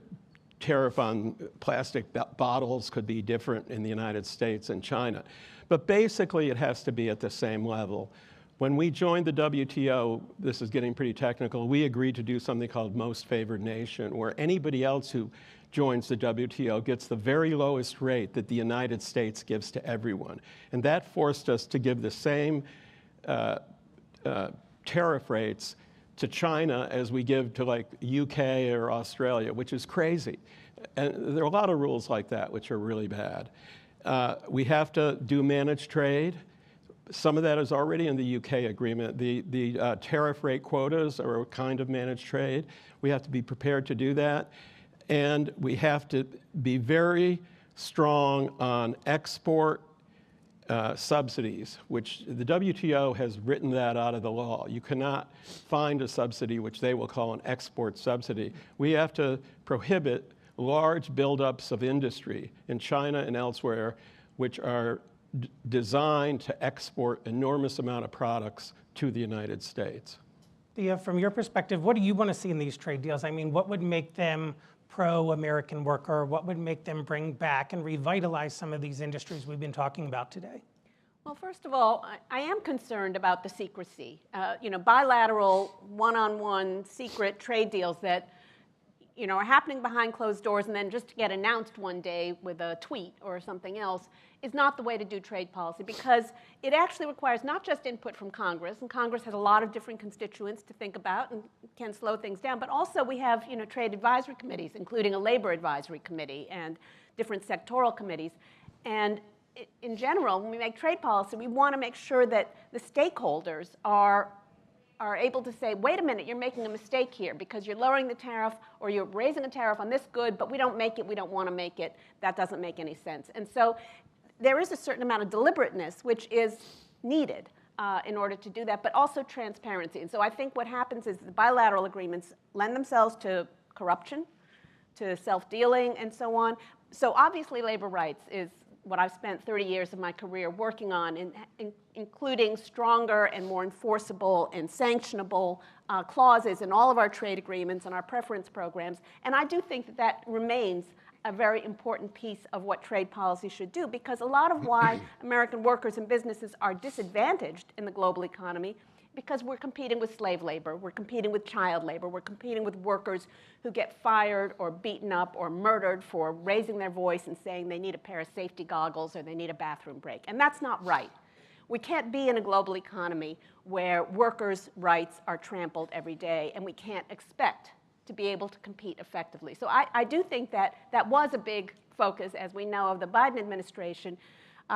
S10: tariff on plastic bottles could be different in the United States and China. But basically, it has to be at the same level. When we joined the WTO, this is getting pretty technical, we agreed to do something called most favored nation, where anybody else who joins the WTO gets the very lowest rate that the United States gives to everyone. And that forced us to give the same tariff rates to China as we give to like UK or Australia, which is crazy. And there are a lot of rules like that which are really bad. We have to do managed trade. Some of that is already in the UK agreement. The tariff rate quotas are a kind of managed trade. We have to be prepared to do that. And we have to be very strong on export subsidies, which the WTO has written that out of the law. You cannot find a subsidy which they will call an export subsidy. We have to prohibit large buildups of industry in China and elsewhere which are designed to export enormous amount of products to the United States.
S7: Thea, from your perspective, what do you want to see in these trade deals? I mean, what would make them pro-American worker? What would make them bring back and revitalize some of these industries we've been talking about today?
S9: Well, first of all, I am concerned about the secrecy. Bilateral, one-on-one secret trade deals that are happening behind closed doors and then just to get announced one day with a tweet or something else is not the way to do trade policy, because it actually requires not just input from Congress, and Congress has a lot of different constituents to think about and can slow things down, but also we have trade advisory committees, including a labor advisory committee and different sectoral committees. And in general, when we make trade policy, we want to make sure that the stakeholders are able to say, wait a minute, you're making a mistake here because you're lowering the tariff or you're raising a tariff on this good, but we don't make it, we don't want to make it. That doesn't make any sense. And so there is a certain amount of deliberateness which is needed in order to do that, but also transparency. And so I think what happens is the bilateral agreements lend themselves to corruption, to self-dealing, and so on. So obviously labor rights is what I've spent 30 years of my career working on, including stronger and more enforceable and sanctionable clauses in all of our trade agreements and our preference programs. And I do think that that remains a very important piece of what trade policy should do, because a lot of why American workers and businesses are disadvantaged in the global economy because we're competing with slave labor, we're competing with child labor, we're competing with workers who get fired or beaten up or murdered for raising their voice and saying they need a pair of safety goggles or they need a bathroom break. And that's not right. We can't be in a global economy where workers' rights are trampled every day, and we can't expect to be able to compete effectively. So I do think that that was a big focus, as we know, of the Biden administration.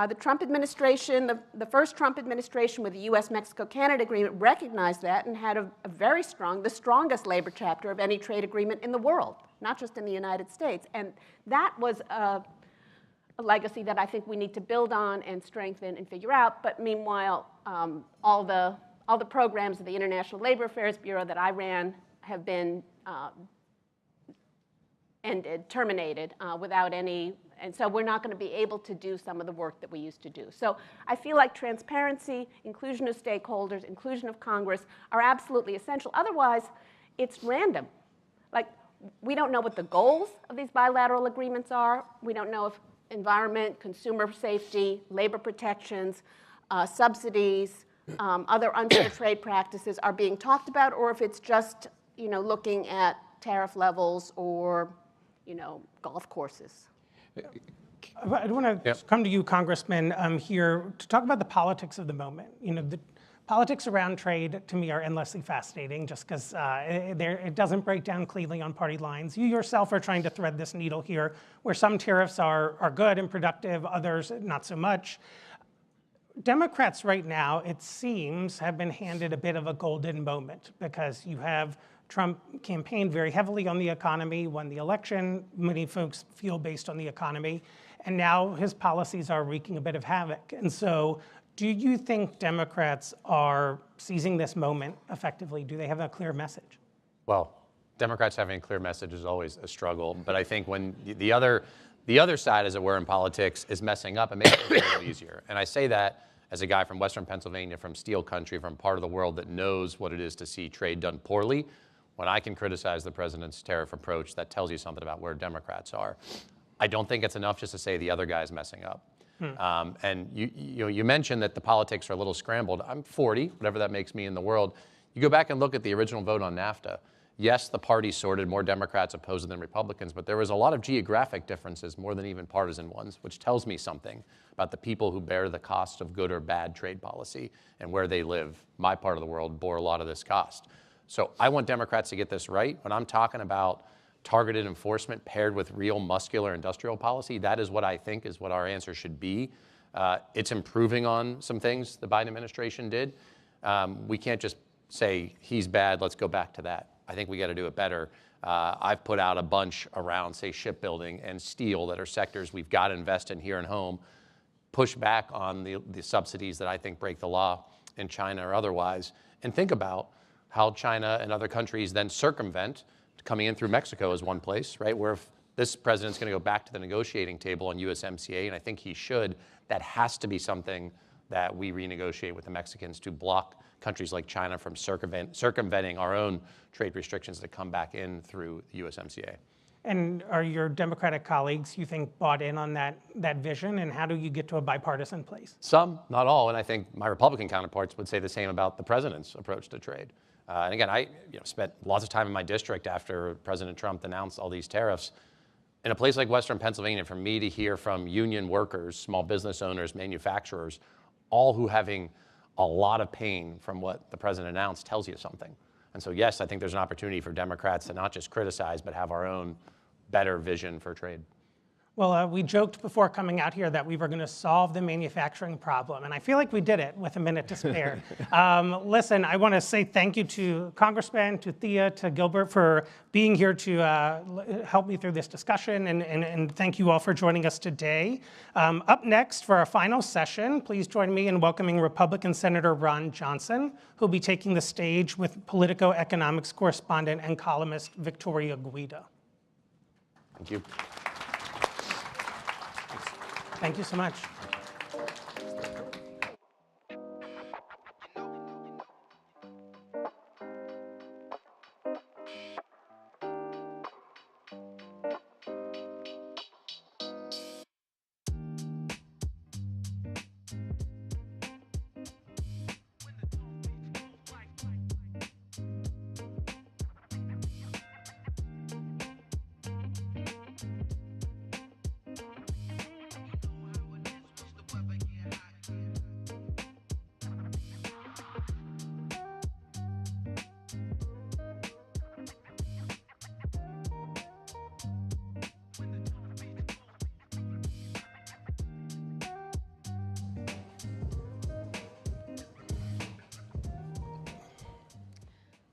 S9: The Trump administration, the first Trump administration with the U.S.-Mexico-Canada agreement recognized that and had a very strong, the strongest labor chapter of any trade agreement in the world, not just in the United States. And that was a legacy that I think we need to build on and strengthen and figure out. But meanwhile, all the programs of the International Labor Affairs Bureau that I ran have been ended, terminated without any. And so we're not going to be able to do some of the work that we used to do. So I feel like transparency, inclusion of stakeholders, inclusion of Congress are absolutely essential. Otherwise, it's random. Like, We don't know what the goals of these bilateral agreements are. We don't know if environment, consumer safety, labor protections, subsidies, other unfair trade practices are being talked about, or if it's just, looking at tariff levels or, golf courses.
S7: I want to come to you, Congressman, here to talk about the politics of the moment. The politics around trade, to me, are endlessly fascinating just because it doesn't break down cleanly on party lines. You yourself are trying to thread this needle here, where some tariffs are good and productive, others not so much. Democrats right now, it seems, have been handed a bit of a golden moment because you have Trump campaigned very heavily on the economy, won the election, many folks feel based on the economy, and now his policies are wreaking a bit of havoc. And so do you think Democrats are seizing this moment effectively? Do they have a clear message?
S8: Well, Democrats having a clear message is always a struggle, but I think when the other side, as it were, in politics is messing up, it makes it a little easier. And I say that as a guy from Western Pennsylvania, from steel country, from part of the world that knows what it is to see trade done poorly. When I can criticize the president's tariff approach, that tells you something about where Democrats are. I don't think it's enough just to say the other guy's messing up. And you mentioned that the politics are a little scrambled. I'm 40, whatever that makes me in the world. You go back and look at the original vote on NAFTA. Yes, the party sorted, more Democrats opposed than Republicans, but there was a lot of geographic differences more than even partisan ones, which tells me something about the people who bear the cost of good or bad trade policy and where they live. My part of the world bore a lot of this cost. So I want Democrats to get this right. When I'm talking about targeted enforcement paired with real muscular industrial policy, that is what I think is what our answer should be. It's improving on some things the Biden administration did. We can't just say he's bad, let's go back to that. I think we got to do it better. I've put out a bunch around, say, shipbuilding and steel that are sectors we've got to invest in here and home, push back on the subsidies that I think break the law in China or otherwise, and think about how China and other countries then circumvent coming in through Mexico is one place, right? Where if this president's going to go back to the negotiating table on USMCA, and I think he should, that has to be something that we renegotiate with the Mexicans to block countries like China from circumventing our own trade restrictions that come back in through the USMCA.
S7: And are your Democratic colleagues, you think, bought in on that vision? And how do you get to a bipartisan place?
S8: Some, not all. And I think my Republican counterparts would say the same about the president's approach to trade. And again, I spent lots of time in my district after President Trump announced all these tariffs. In a place like Western Pennsylvania, for me to hear from union workers, small business owners, manufacturers, all who having a lot of pain from what the president announced tells you something. And so, yes, I think there's an opportunity for Democrats to not just criticize, but have our own better vision for trade.
S7: Well, we joked before coming out here that we were going to solve the manufacturing problem, and I feel like we did it with a minute to spare. Listen, I want to say thank you to Congressman, to Thea, to Gilbert for being here to help me through this discussion, and thank you all for joining us today. Up next for our final session, please join me in welcoming Republican Senator Ron Johnson, who'll be taking the stage with Politico economics correspondent and columnist Victoria Guida.
S8: Thank you.
S7: Thank you so much.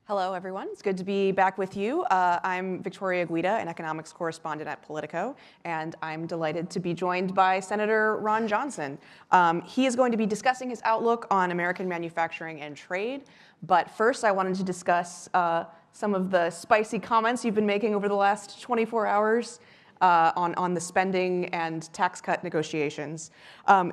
S3: Hello, everyone. It's good to be back with you. I'm Victoria Guida, an economics correspondent at Politico, and I'm delighted to be joined by Senator Ron Johnson. He is going to be discussing his outlook on American manufacturing and trade, but first I wanted to discuss some of the spicy comments you've been making over the last 24 hours on the spending and tax cut negotiations.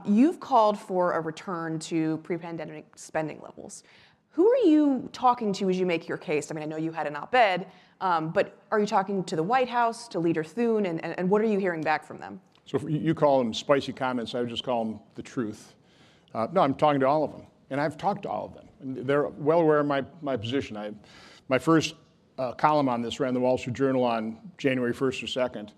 S3: You've called for a return to pre-pandemic spending levels. Who are you talking to as you make your case? I mean, I know you had an op-ed, but are you talking to the White House, to Leader Thune, and what are you hearing back from them?
S11: So if you call them spicy comments, I would just call them the truth. No, I'm talking to all of them, and I've talked to all of them. And they're well aware of my position. My first column on this ran the Wall Street Journal on January 1st or 2nd.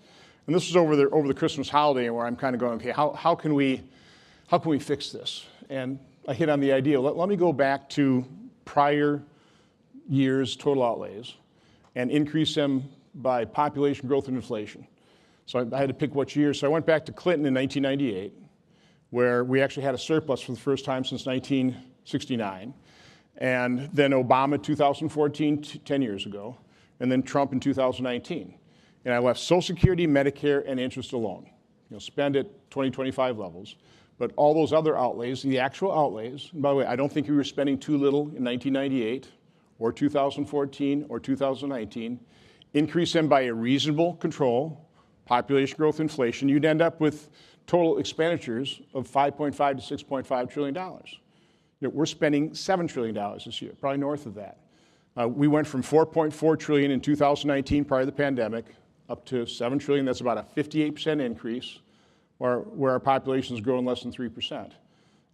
S11: And this was over the Christmas holiday where I'm kind of going, okay, how can we fix this? And I hit on the idea, let me go back to prior years' total outlays and increase them by population growth and inflation. So I had to pick which year. So I went back to Clinton in 1998, where we actually had a surplus for the first time since 1969. And then Obama 2014, 10 years ago, and then Trump in 2019. And I left Social Security, Medicare, and interest alone. Spend at 2025 levels. But all those other outlays, the actual outlays, and by the way, I don't think we were spending too little in 1998 or 2014 or 2019, increase them by a reasonable control, population growth, inflation, you'd end up with total expenditures of $5.5 to $6.5 trillion. We're spending $7 trillion this year, probably north of that. We went from $4.4 trillion in 2019 prior to the pandemic up to $7 trillion. That's about a 58% increase, where our population is growing less than 3%.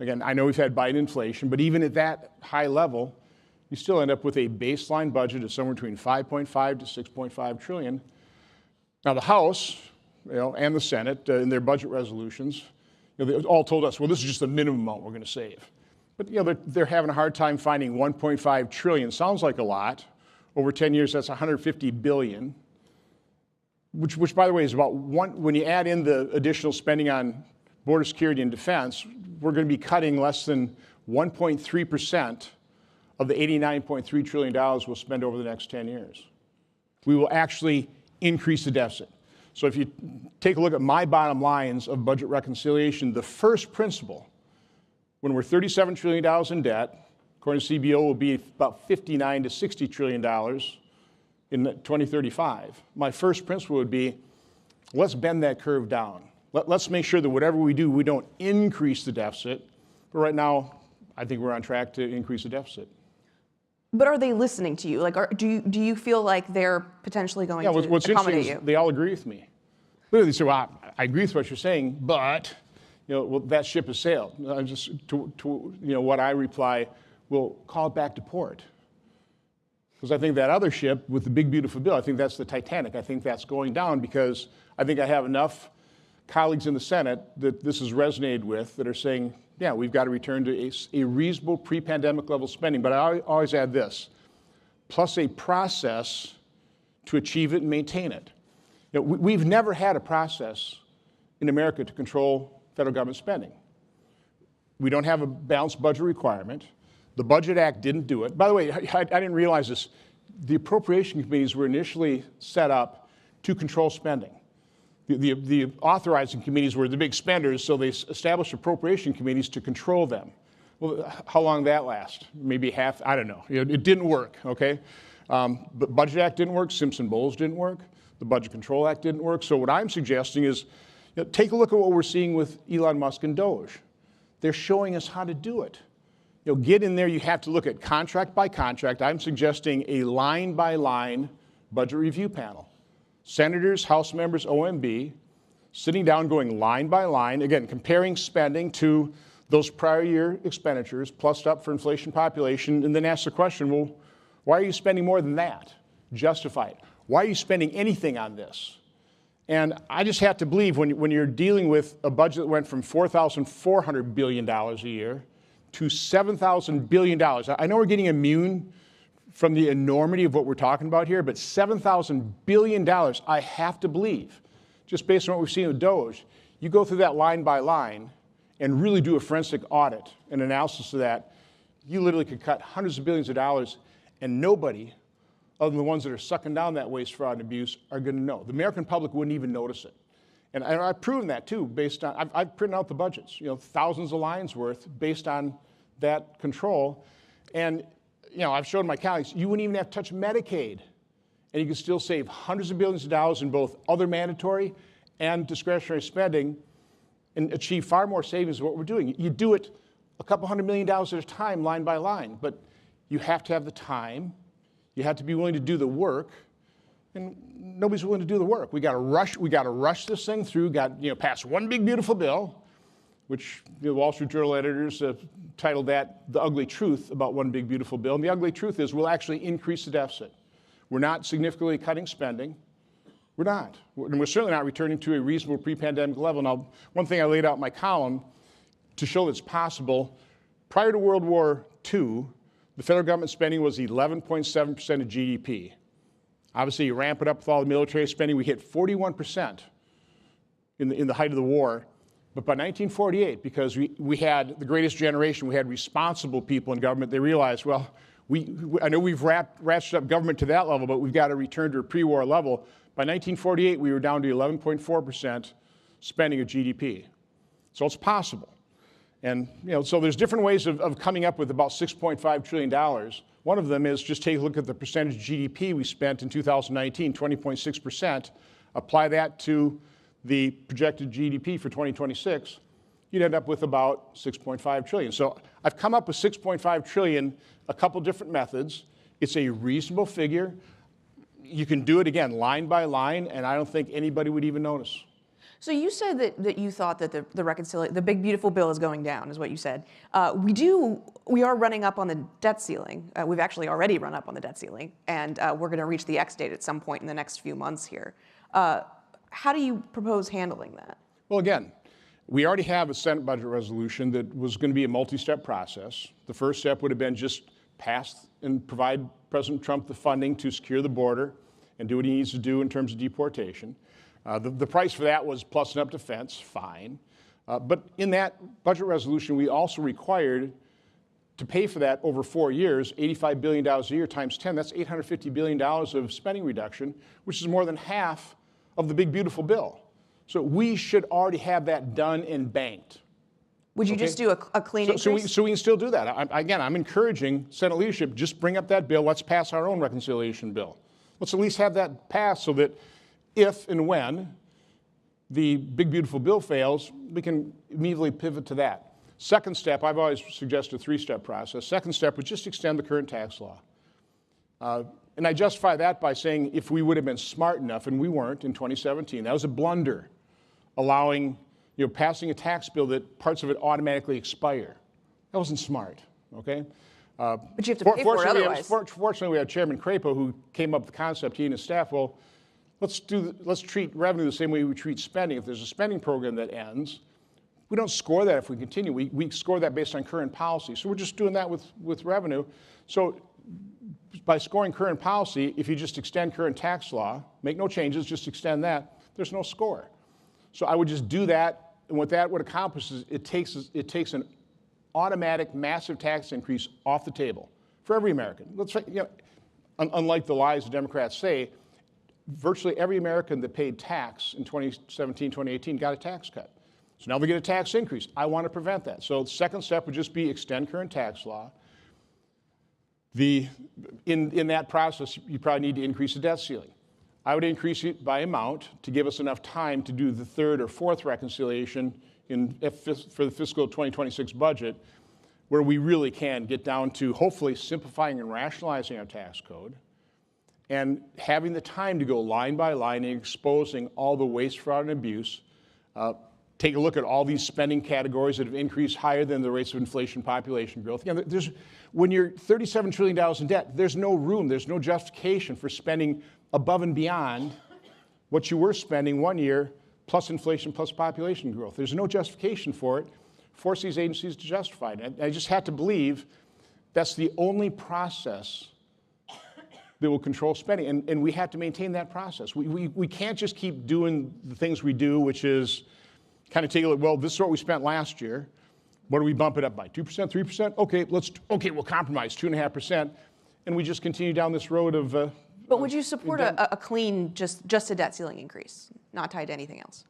S11: Again, I know we've had Biden inflation, but even at that high level, you still end up with a baseline budget of somewhere between 5.5 to 6.5 trillion. Now the House, and the Senate, in their budget resolutions, they all told us, well, this is just the minimum amount we're going to save. But they're having a hard time finding 1.5 trillion. Sounds like a lot. Over 10 years, that's 150 billion. Which, by the way, is about when you add in the additional spending on border security and defense, we're going to be cutting less than 1.3% of the $89.3 trillion we'll spend over the next 10 years. We will actually increase the deficit. So if you take a look at my bottom lines of budget reconciliation, the first principle, when we're $37 trillion in debt, according to CBO, will be about $59 to $60 trillion in 2035. My first principle would be, let's bend that curve down. Let's make sure that whatever we do, we don't increase the deficit. But right now, I think we're on track to increase the deficit.
S3: But are they listening to you? Like, do you feel like they're potentially going to
S11: what's
S3: accommodate
S11: interesting
S3: you?
S11: is they all agree with me. They say, well, I agree with what you're saying, but well, that ship has sailed. Just to what I reply, we'll call it back to port. Because I think that other ship with the big, beautiful bill, I think that's the Titanic. I think that's going down because I think I have enough colleagues in the Senate that this has resonated with that are saying, yeah, we've got to return to a reasonable pre-pandemic level spending. But I always add this, plus a process to achieve it and maintain it. We've never had a process in America to control federal government spending. We don't have a balanced budget requirement. The Budget Act didn't do it. By the way, I didn't realize this. The appropriation committees were initially set up to control spending. The authorizing committees were the big spenders, so they established appropriation committees to control them. Well, how long did that last? Maybe half, I don't know. It didn't work, okay? The Budget Act didn't work, Simpson-Bowles didn't work, the Budget Control Act didn't work. So what I'm suggesting is, take a look at what we're seeing with Elon Musk and Doge. They're showing us how to do it. Get in there, you have to look at contract by contract. I'm suggesting a line by line budget review panel. Senators, House members, OMB, sitting down going line by line, again, comparing spending to those prior year expenditures, plussed up for inflation population, and then ask the question, well, why are you spending more than that? Justify it. Why are you spending anything on this? And I just have to believe when you're dealing with a budget that went from $4,400 billion a year to $7,000 billion. I know we're getting immune from the enormity of what we're talking about here, but $7,000 billion, I have to believe, just based on what we've seen with Doge, you go through that line by line and really do a forensic audit and analysis of that, you literally could cut hundreds of billions of dollars, and nobody, other than the ones that are sucking down that waste, fraud, and abuse, are going to know. The American public wouldn't even notice it. And I've proven that too, based on, I've printed out the budgets, thousands of lines worth based on that control. And, I've shown my colleagues, you wouldn't even have to touch Medicaid. And you can still save hundreds of billions of dollars in both other mandatory and discretionary spending and achieve far more savings than what we're doing. You do it a couple $100 million at a time, line by line. But you have to have the time, you have to be willing to do the work, and nobody's willing to do the work. We got to rush this thing through. Pass one big beautiful bill, which the Wall Street Journal editors titled that "The Ugly Truth About One Big Beautiful Bill." And the ugly truth is, we'll actually increase the deficit. We're not significantly cutting spending. We're not. And we're certainly not returning to a reasonable pre-pandemic level. Now, one thing I laid out in my column to show that's possible, prior to World War II, the federal government spending was 11.7% of GDP. Obviously, you ramp it up with all the military spending. We hit 41% in the height of the war. But by 1948, because we had the greatest generation, we had responsible people in government, they realized, well, I know we've ratcheted up government to that level, but we've got to return to a pre-war level. By 1948, we were down to 11.4% spending of GDP. So it's possible. And so there's different ways of coming up with about $6.5 trillion. One of them is just take a look at the percentage of GDP we spent in 2019, 20.6%. Apply that to the projected GDP for 2026, you'd end up with about 6.5 trillion. So I've come up with 6.5 trillion, a couple different methods. It's a reasonable figure. You can do it again, line by line, and I don't think anybody would even notice.
S3: So you said that you thought that the big beautiful bill is going down, is what you said. We are running up on the debt ceiling. We've actually already run up on the debt ceiling, and we're going to reach the X date at some point in the next few months here. How do you propose handling that?
S11: Well, again, we already have a Senate budget resolution that was going to be a multi-step process. The first step would have been just pass and provide President Trump the funding to secure the border and do what he needs to do in terms of deportation. The price for that was plussing up defense, fine. But in that budget resolution, we also required to pay for that over 4 years, $85 billion a year times 10, that's $850 billion of spending reduction, which is more than half of the big beautiful bill. So we should already have that done and banked.
S3: Would you just do a clean increase?
S11: So we can still do that. I'm encouraging Senate leadership, just bring up that bill, let's pass our own reconciliation bill. Let's at least have that passed so that if and when the big beautiful bill fails, we can immediately pivot to that. Second step, I've always suggested a three-step process. Second step would just extend the current tax law. And I justify that by saying if we would have been smart enough, and we weren't in 2017, that was a blunder, allowing, passing a tax bill that parts of it automatically expire. That wasn't smart, okay?
S3: But you have to pay for it otherwise.
S11: Fortunately, we had Chairman Crapo who came up with the concept, he and his staff, well, let's treat revenue the same way we treat spending. If there's a spending program that ends, we don't score that if we continue. We score that based on current policy. So we're just doing that with revenue. So by scoring current policy, if you just extend current tax law, make no changes, just extend that, there's no score. So I would just do that, and what that would accomplish is it takes an automatic massive tax increase off the table for every American. Unlike the lies the Democrats say, virtually every American that paid tax in 2017, 2018 got a tax cut. So now they get a tax increase. I want to prevent that. So the second step would just be extend current tax law. In that process, you probably need to increase the debt ceiling. I would increase it by amount to give us enough time to do the third or fourth reconciliation for the fiscal 2026 budget, where we really can get down to hopefully simplifying and rationalizing our tax code and having the time to go line by line and exposing all the waste, fraud, and abuse. Take a look at all these spending categories that have increased higher than the rates of inflation, population growth. When you're $37 trillion in debt, there's no room, there's no justification for spending above and beyond what you were spending 1 year plus inflation plus population growth. There's no justification for it. Force these agencies to justify it. I just have to believe that's the only process that will control spending, and we have to maintain that process. We can't just keep doing the things we do, which is kind of take a look, well, this is what we spent last year. What do we bump it up by? 2%, 3%? Okay, we'll compromise 2.5%, and we just continue down this road of.
S3: But would you support a clean, just a debt ceiling increase, not tied to anything else?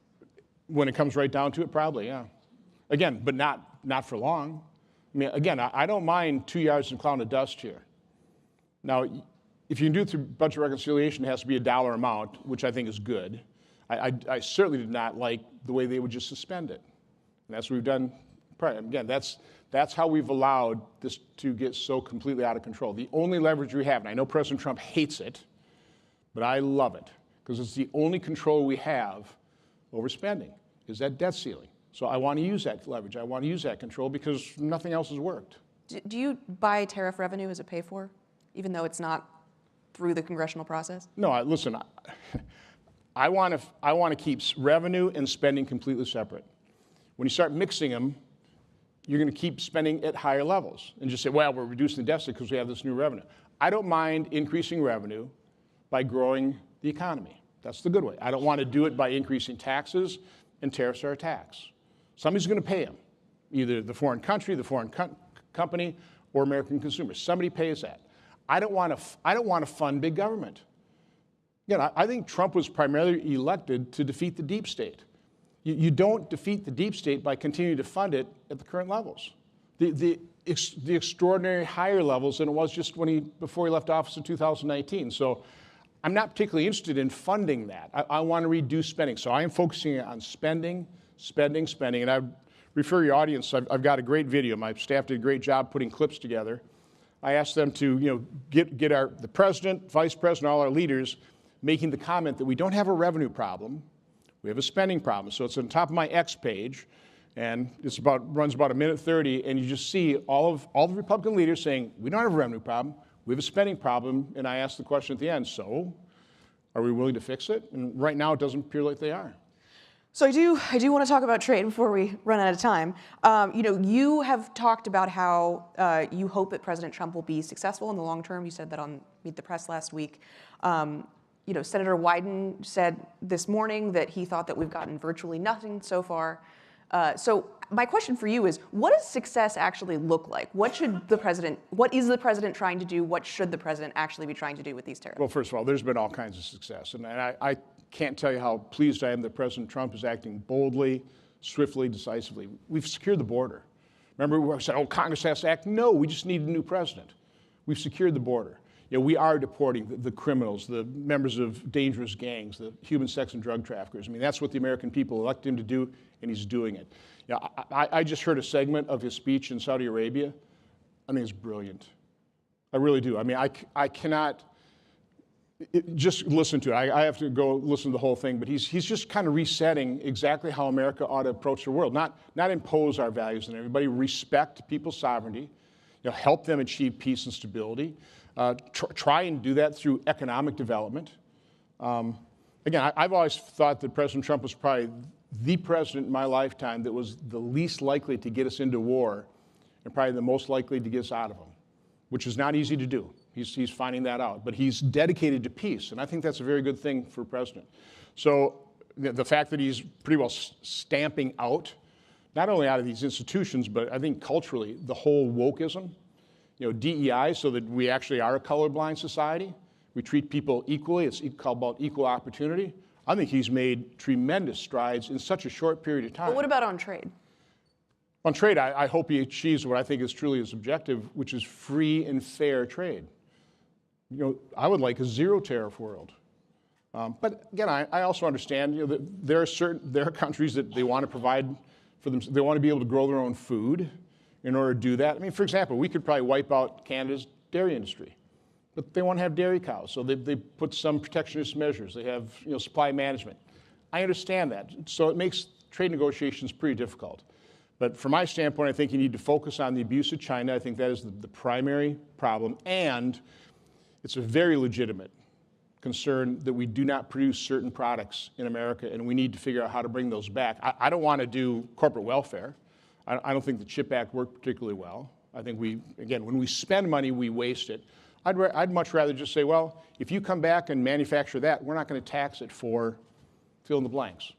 S11: When it comes right down to it, probably, yeah. Again, but not for long. I mean, again, I don't mind 2 yards and a cloud of dust here. Now, if you can do it through budget reconciliation, it has to be a dollar amount, which I think is good. I certainly did not like the way they would just suspend it. And that's what we've done. Again, that's That's how we've allowed this to get so completely out of control. The only leverage we have, and I know President Trump hates it, but I love it, because it's the only control we have over spending, is that debt ceiling. So I want to use that leverage. I want to use that control because nothing else has worked.
S3: Do you buy tariff revenue as a pay for, even though it's not through the congressional process?
S11: No, listen, I want to keep revenue and spending completely separate. When you start mixing them, you're going to keep spending at higher levels and just say, well, we're reducing the deficit because we have this new revenue. I don't mind increasing revenue by growing the economy. That's the good way. I don't want to do it by increasing taxes, and tariffs are a tax. Somebody's going to pay them, either the foreign country, the foreign company, or American consumers. Somebody pays that. I don't want to fund big government. Again, I think Trump was primarily elected to defeat the deep state. You don't defeat the deep state by continuing to fund it at the current levels. The extraordinary higher levels than it was just before he left office in 2019. So I'm not particularly interested in funding that. I want to reduce spending. So I am focusing on spending. And I refer your audience, I've got a great video. My staff did a great job putting clips together. I asked them to get the president, vice president, all our leaders making the comment that we don't have a revenue problem, we have a spending problem. So it's on top of my X page, and runs about 1:30, and you just see all the Republican leaders saying, we don't have a revenue problem, we have a spending problem, and I asked the question at the end, so are we willing to fix it? And right now it doesn't appear like they are.
S3: So I do want to talk about trade before we run out of time. You have talked about how you hope that President Trump will be successful in the long term. You said that on Meet the Press last week. Senator Wyden said this morning that he thought that we've gotten virtually nothing so far. So my question for you is, what does success actually look like? What is the president trying to do? What should the president actually be trying to do with these tariffs?
S11: Well, first of all, there's been all kinds of success. And I can't tell you how pleased I am that President Trump is acting boldly, swiftly, decisively. We've secured the border. Remember, we said, Congress has to act? No, we just need a new president. We've secured the border. We are deporting the criminals, the members of dangerous gangs, the human sex and drug traffickers. I mean, that's what the American people elected him to do, and he's doing it. I just heard a segment of his speech in Saudi Arabia. I think it's brilliant. I really do. I mean, I cannot just listen to it. I have to go listen to the whole thing, but he's just kind of resetting exactly how America ought to approach the world, not impose our values on everybody, respect people's sovereignty, help them achieve peace and stability. Try and do that through economic development. Again, I've always thought that President Trump was probably the president in my lifetime that was the least likely to get us into war and probably the most likely to get us out of them, which is not easy to do. He's finding that out. But he's dedicated to peace, and I think that's a very good thing for a president. So the fact that he's pretty well stamping out, not only out of these institutions, but I think culturally, the whole wokeism, DEI, so that we actually are a colorblind society. We treat people equally. It's called about equal opportunity. I think he's made tremendous strides in such a short period of time.
S3: But what about on trade?
S11: On trade, I hope he achieves what I think is truly his objective, which is free and fair trade. I would like a zero tariff world. But again, I also understand that there are countries that they want to provide for them. They want to be able to grow their own food. In order to do that, I mean, for example, we could probably wipe out Canada's dairy industry, but they want to have dairy cows, so they put some protectionist measures. They have supply management. I understand that, so it makes trade negotiations pretty difficult. But from my standpoint, I think you need to focus on the abuse of China. I think that is the primary problem, and it's a very legitimate concern that we do not produce certain products in America, and we need to figure out how to bring those back. I don't want to do corporate welfare. I don't think the CHIP Act worked particularly well. I think when we spend money, we waste it. I'd much rather just say, well, if you come back and manufacture that, we're not going to tax it for fill in the blanks.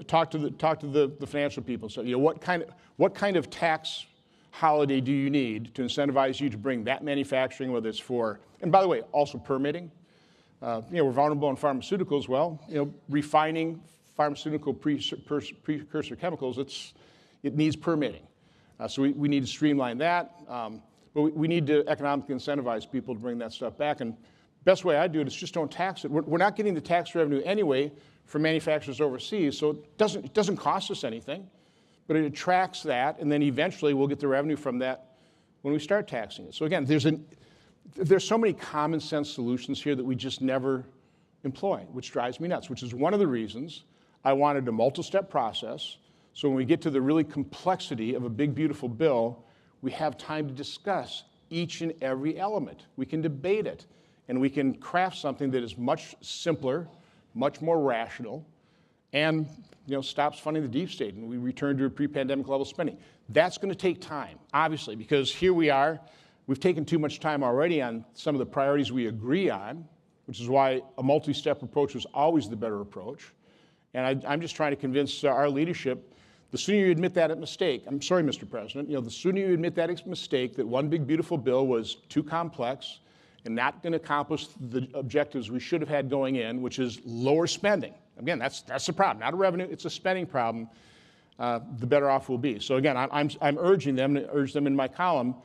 S11: Talk to the financial people. So, what kind of tax holiday do you need to incentivize you to bring that manufacturing, whether it's for, and by the way, also permitting. We're vulnerable in pharmaceuticals. Well, refining pharmaceutical precursor chemicals, it needs permitting. So we need to streamline that. But we need to economically incentivize people to bring that stuff back. And best way I do it is just don't tax it. We're not getting the tax revenue anyway from manufacturers overseas, so it doesn't cost us anything. but it attracts that, and then eventually we'll get the revenue from that when we start taxing it. So again, there's so many common sense solutions here that we just never employ, which drives me nuts, which is one of the reasons I wanted a multi-step process. So when we get to the really complexity of a big, beautiful bill, we have time to discuss each and every element. We can debate it, and we can craft something that is much simpler, much more rational, and stops funding the deep state, and we return to a pre-pandemic level spending. That's going to take time, obviously, because here we are. We've taken too much time already on some of the priorities we agree on, which is why a multi-step approach was always the better approach. And I'm just trying to convince our leadership, the sooner you admit that mistake, I'm sorry, Mr. President, the sooner you admit that mistake, that one big, beautiful bill was too complex and not going to accomplish the objectives we should have had going in, which is lower spending. Again, that's the problem, not a revenue, it's a spending problem, the better off we'll be. So again, I'm urging them, to urge them in my column,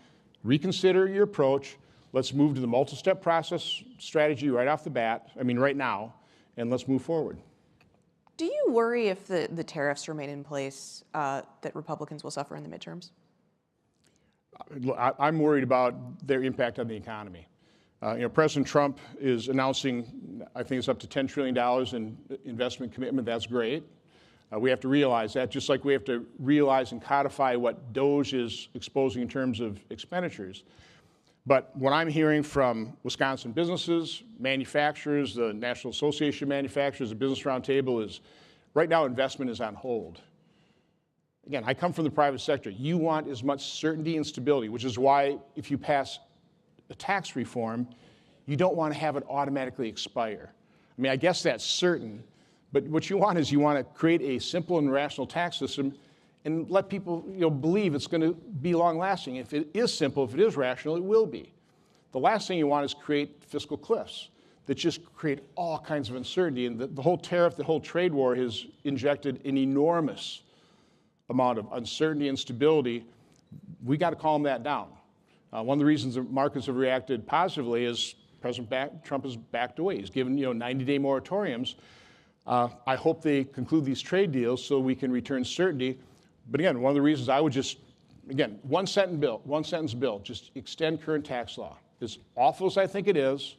S11: reconsider your approach. Let's move to the multi-step process strategy right off the bat, right now, and let's move forward.
S3: Do you worry if the tariffs remain in place that Republicans will suffer in the midterms?
S11: I'm worried about their impact on the economy. President Trump is announcing, I think it's up to $10 trillion in investment commitment. That's great. We have to realize that, just like we have to realize and codify what DOGE is exposing in terms of expenditures. But what I'm hearing from Wisconsin businesses, manufacturers, the National Association of Manufacturers, the Business Roundtable is, right now investment is on hold. Again, I come from the private sector. You want as much certainty and stability, which is why if you pass a tax reform, you don't want to have it automatically expire. I guess that's certain, but what you want is you want to create a simple and rational tax system and let people believe it's going to be long-lasting. If it is simple, if it is rational, it will be. The last thing you want is create fiscal cliffs that just create all kinds of uncertainty. And the whole tariff, the whole trade war has injected an enormous amount of uncertainty and instability. We got to calm that down. One of the reasons the markets have reacted positively is President Trump has backed away. He's given 90-day moratoriums. I hope they conclude these trade deals so we can return certainty. But again, one of the reasons I would just, again, one sentence bill, just extend current tax law. As awful as I think it is,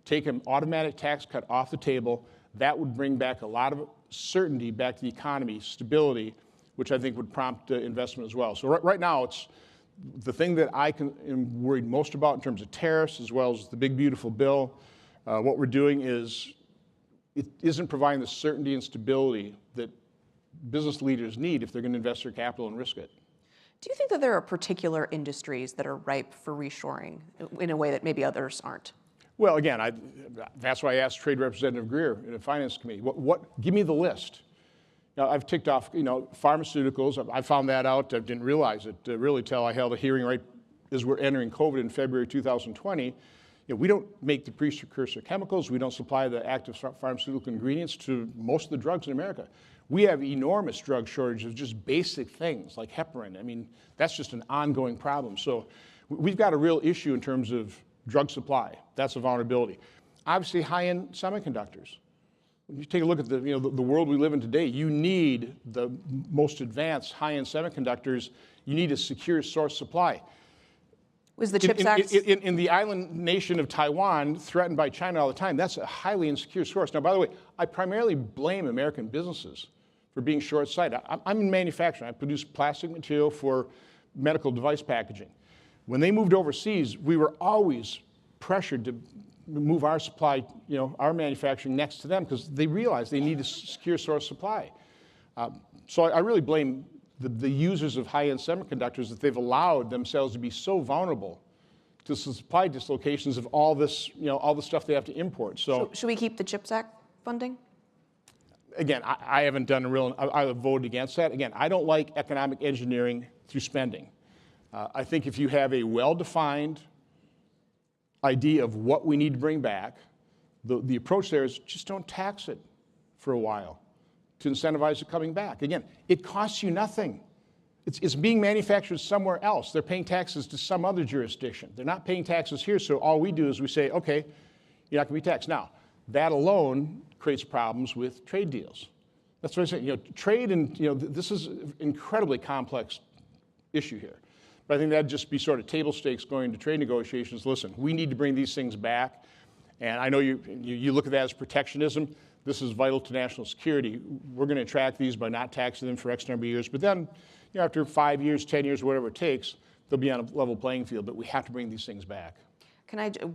S11: take an automatic tax cut off the table. That would bring back a lot of certainty back to the economy, stability, which I think would prompt investment as well. So right now, it's the thing that I am worried most about in terms of tariffs, as well as the big, beautiful bill. What we're doing is, it isn't providing the certainty and stability that business leaders need if they're going to invest their capital and risk it.
S3: Do you think that there are particular industries that are ripe for reshoring in a way that maybe others aren't?
S11: Well, again, that's why I asked Trade Representative Greer in the Finance Committee, give me the list. Now, I've ticked off, pharmaceuticals. I found that out. I didn't realize it really till I held a hearing right as we're entering COVID in February 2020. We don't make the precursor chemicals. We don't supply the active pharmaceutical ingredients to most of the drugs in America. We have enormous drug shortages of just basic things like heparin. That's just an ongoing problem. So we've got a real issue in terms of drug supply. That's a vulnerability. Obviously, high-end semiconductors. When you take a look at the world we live in today, you need the most advanced high-end semiconductors. You need a secure source supply.
S3: Was the CHIPS Act
S11: in the island nation of Taiwan, threatened by China all the time? That's a highly insecure source. Now, by the way, I primarily blame American businesses for being short-sighted. I'm in manufacturing. I produce plastic material for medical device packaging. When they moved overseas, we were always pressured to move our supply, our manufacturing next to them because they realized they need a secure source supply. So I really blame the users of high-end semiconductors that they've allowed themselves to be so vulnerable to supply dislocations of all this, all the stuff they have to import. So
S3: should we keep the CHIPS Act funding?
S11: Again, I haven't done I voted against that. Again, I don't like economic engineering through spending. I think if you have a well-defined idea of what we need to bring back, the approach there is just don't tax it for a while to incentivize it coming back. Again, it costs you nothing. It's being manufactured somewhere else. They're paying taxes to some other jurisdiction. They're not paying taxes here, so all we do is we say, okay, you're not going to be taxed. Now, that alone creates problems with trade deals. That's what I'm saying. Trade and this is an incredibly complex issue here. But I think that'd just be sort of table stakes going to trade negotiations. Listen, we need to bring these things back. And I know you look at that as protectionism. This is vital to national security. We're going to attract these by not taxing them for X number of years. But then, after 5 years, 10 years, whatever it takes, they'll be on a level playing field. But we have to bring these things back.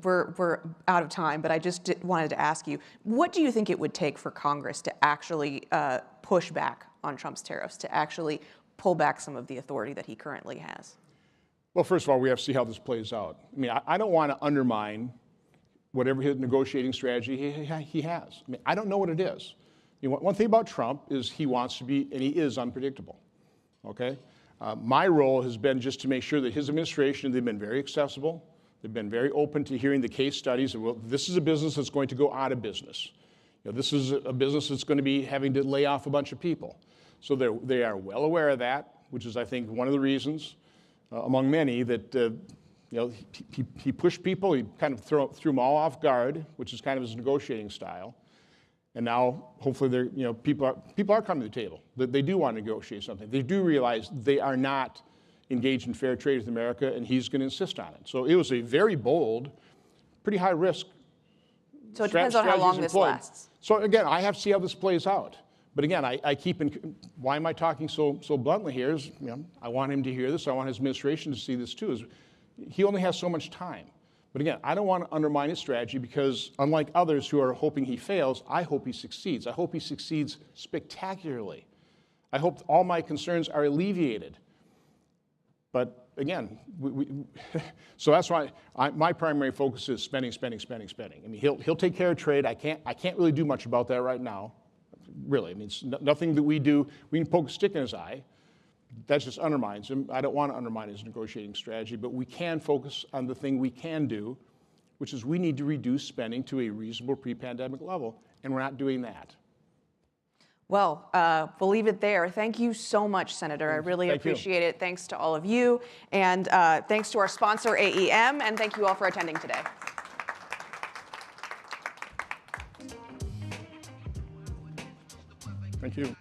S3: We're out of time, but I just wanted to ask you, what do you think it would take for Congress to actually push back on Trump's tariffs, to actually pull back some of the authority that he currently has?
S11: Well, first of all, we have to see how this plays out. I mean, I don't want to undermine whatever his negotiating strategy he has. I mean, I don't know what it is. One thing about Trump is he wants to be, and he is unpredictable, okay? My role has been just to make sure that his administration, they've been very accessible. They've been very open to hearing the case studies. Well, this is a business that's going to go out of business. This is a business that's going to be having to lay off a bunch of people. So they are well aware of that, which is, I think, one of the reasons, among many, that he pushed people. He kind of threw them all off guard, which is kind of his negotiating style. And now, hopefully, people are coming to the table. They do want to negotiate something. They do realize they are not engaged in fair trade with America, and he's going to insist on it. So it was a very bold, pretty high risk.
S3: So it depends on how long this lasts.
S11: So again, I have to see how this plays out. But again, why am I talking so bluntly here is, I want him to hear this. I want his administration to see this too. Is he only has so much time. But again, I don't want to undermine his strategy because unlike others who are hoping he fails, I hope he succeeds. I hope he succeeds spectacularly. I hope all my concerns are alleviated. But again, so that's why my primary focus is spending. I mean, he'll take care of trade. I can't really do much about that right now, really. I mean, it's nothing that we do. We can poke a stick in his eye. That just undermines him. I don't want to undermine his negotiating strategy, but we can focus on the thing we can do, which is we need to reduce spending to a reasonable pre-pandemic level, and we're not doing that.
S3: Well, we'll leave it there. Thank you so much, Senator. I really appreciate it. Thanks to all of you. And thanks to our sponsor, AEM. And thank you all for attending today.
S11: Thank you.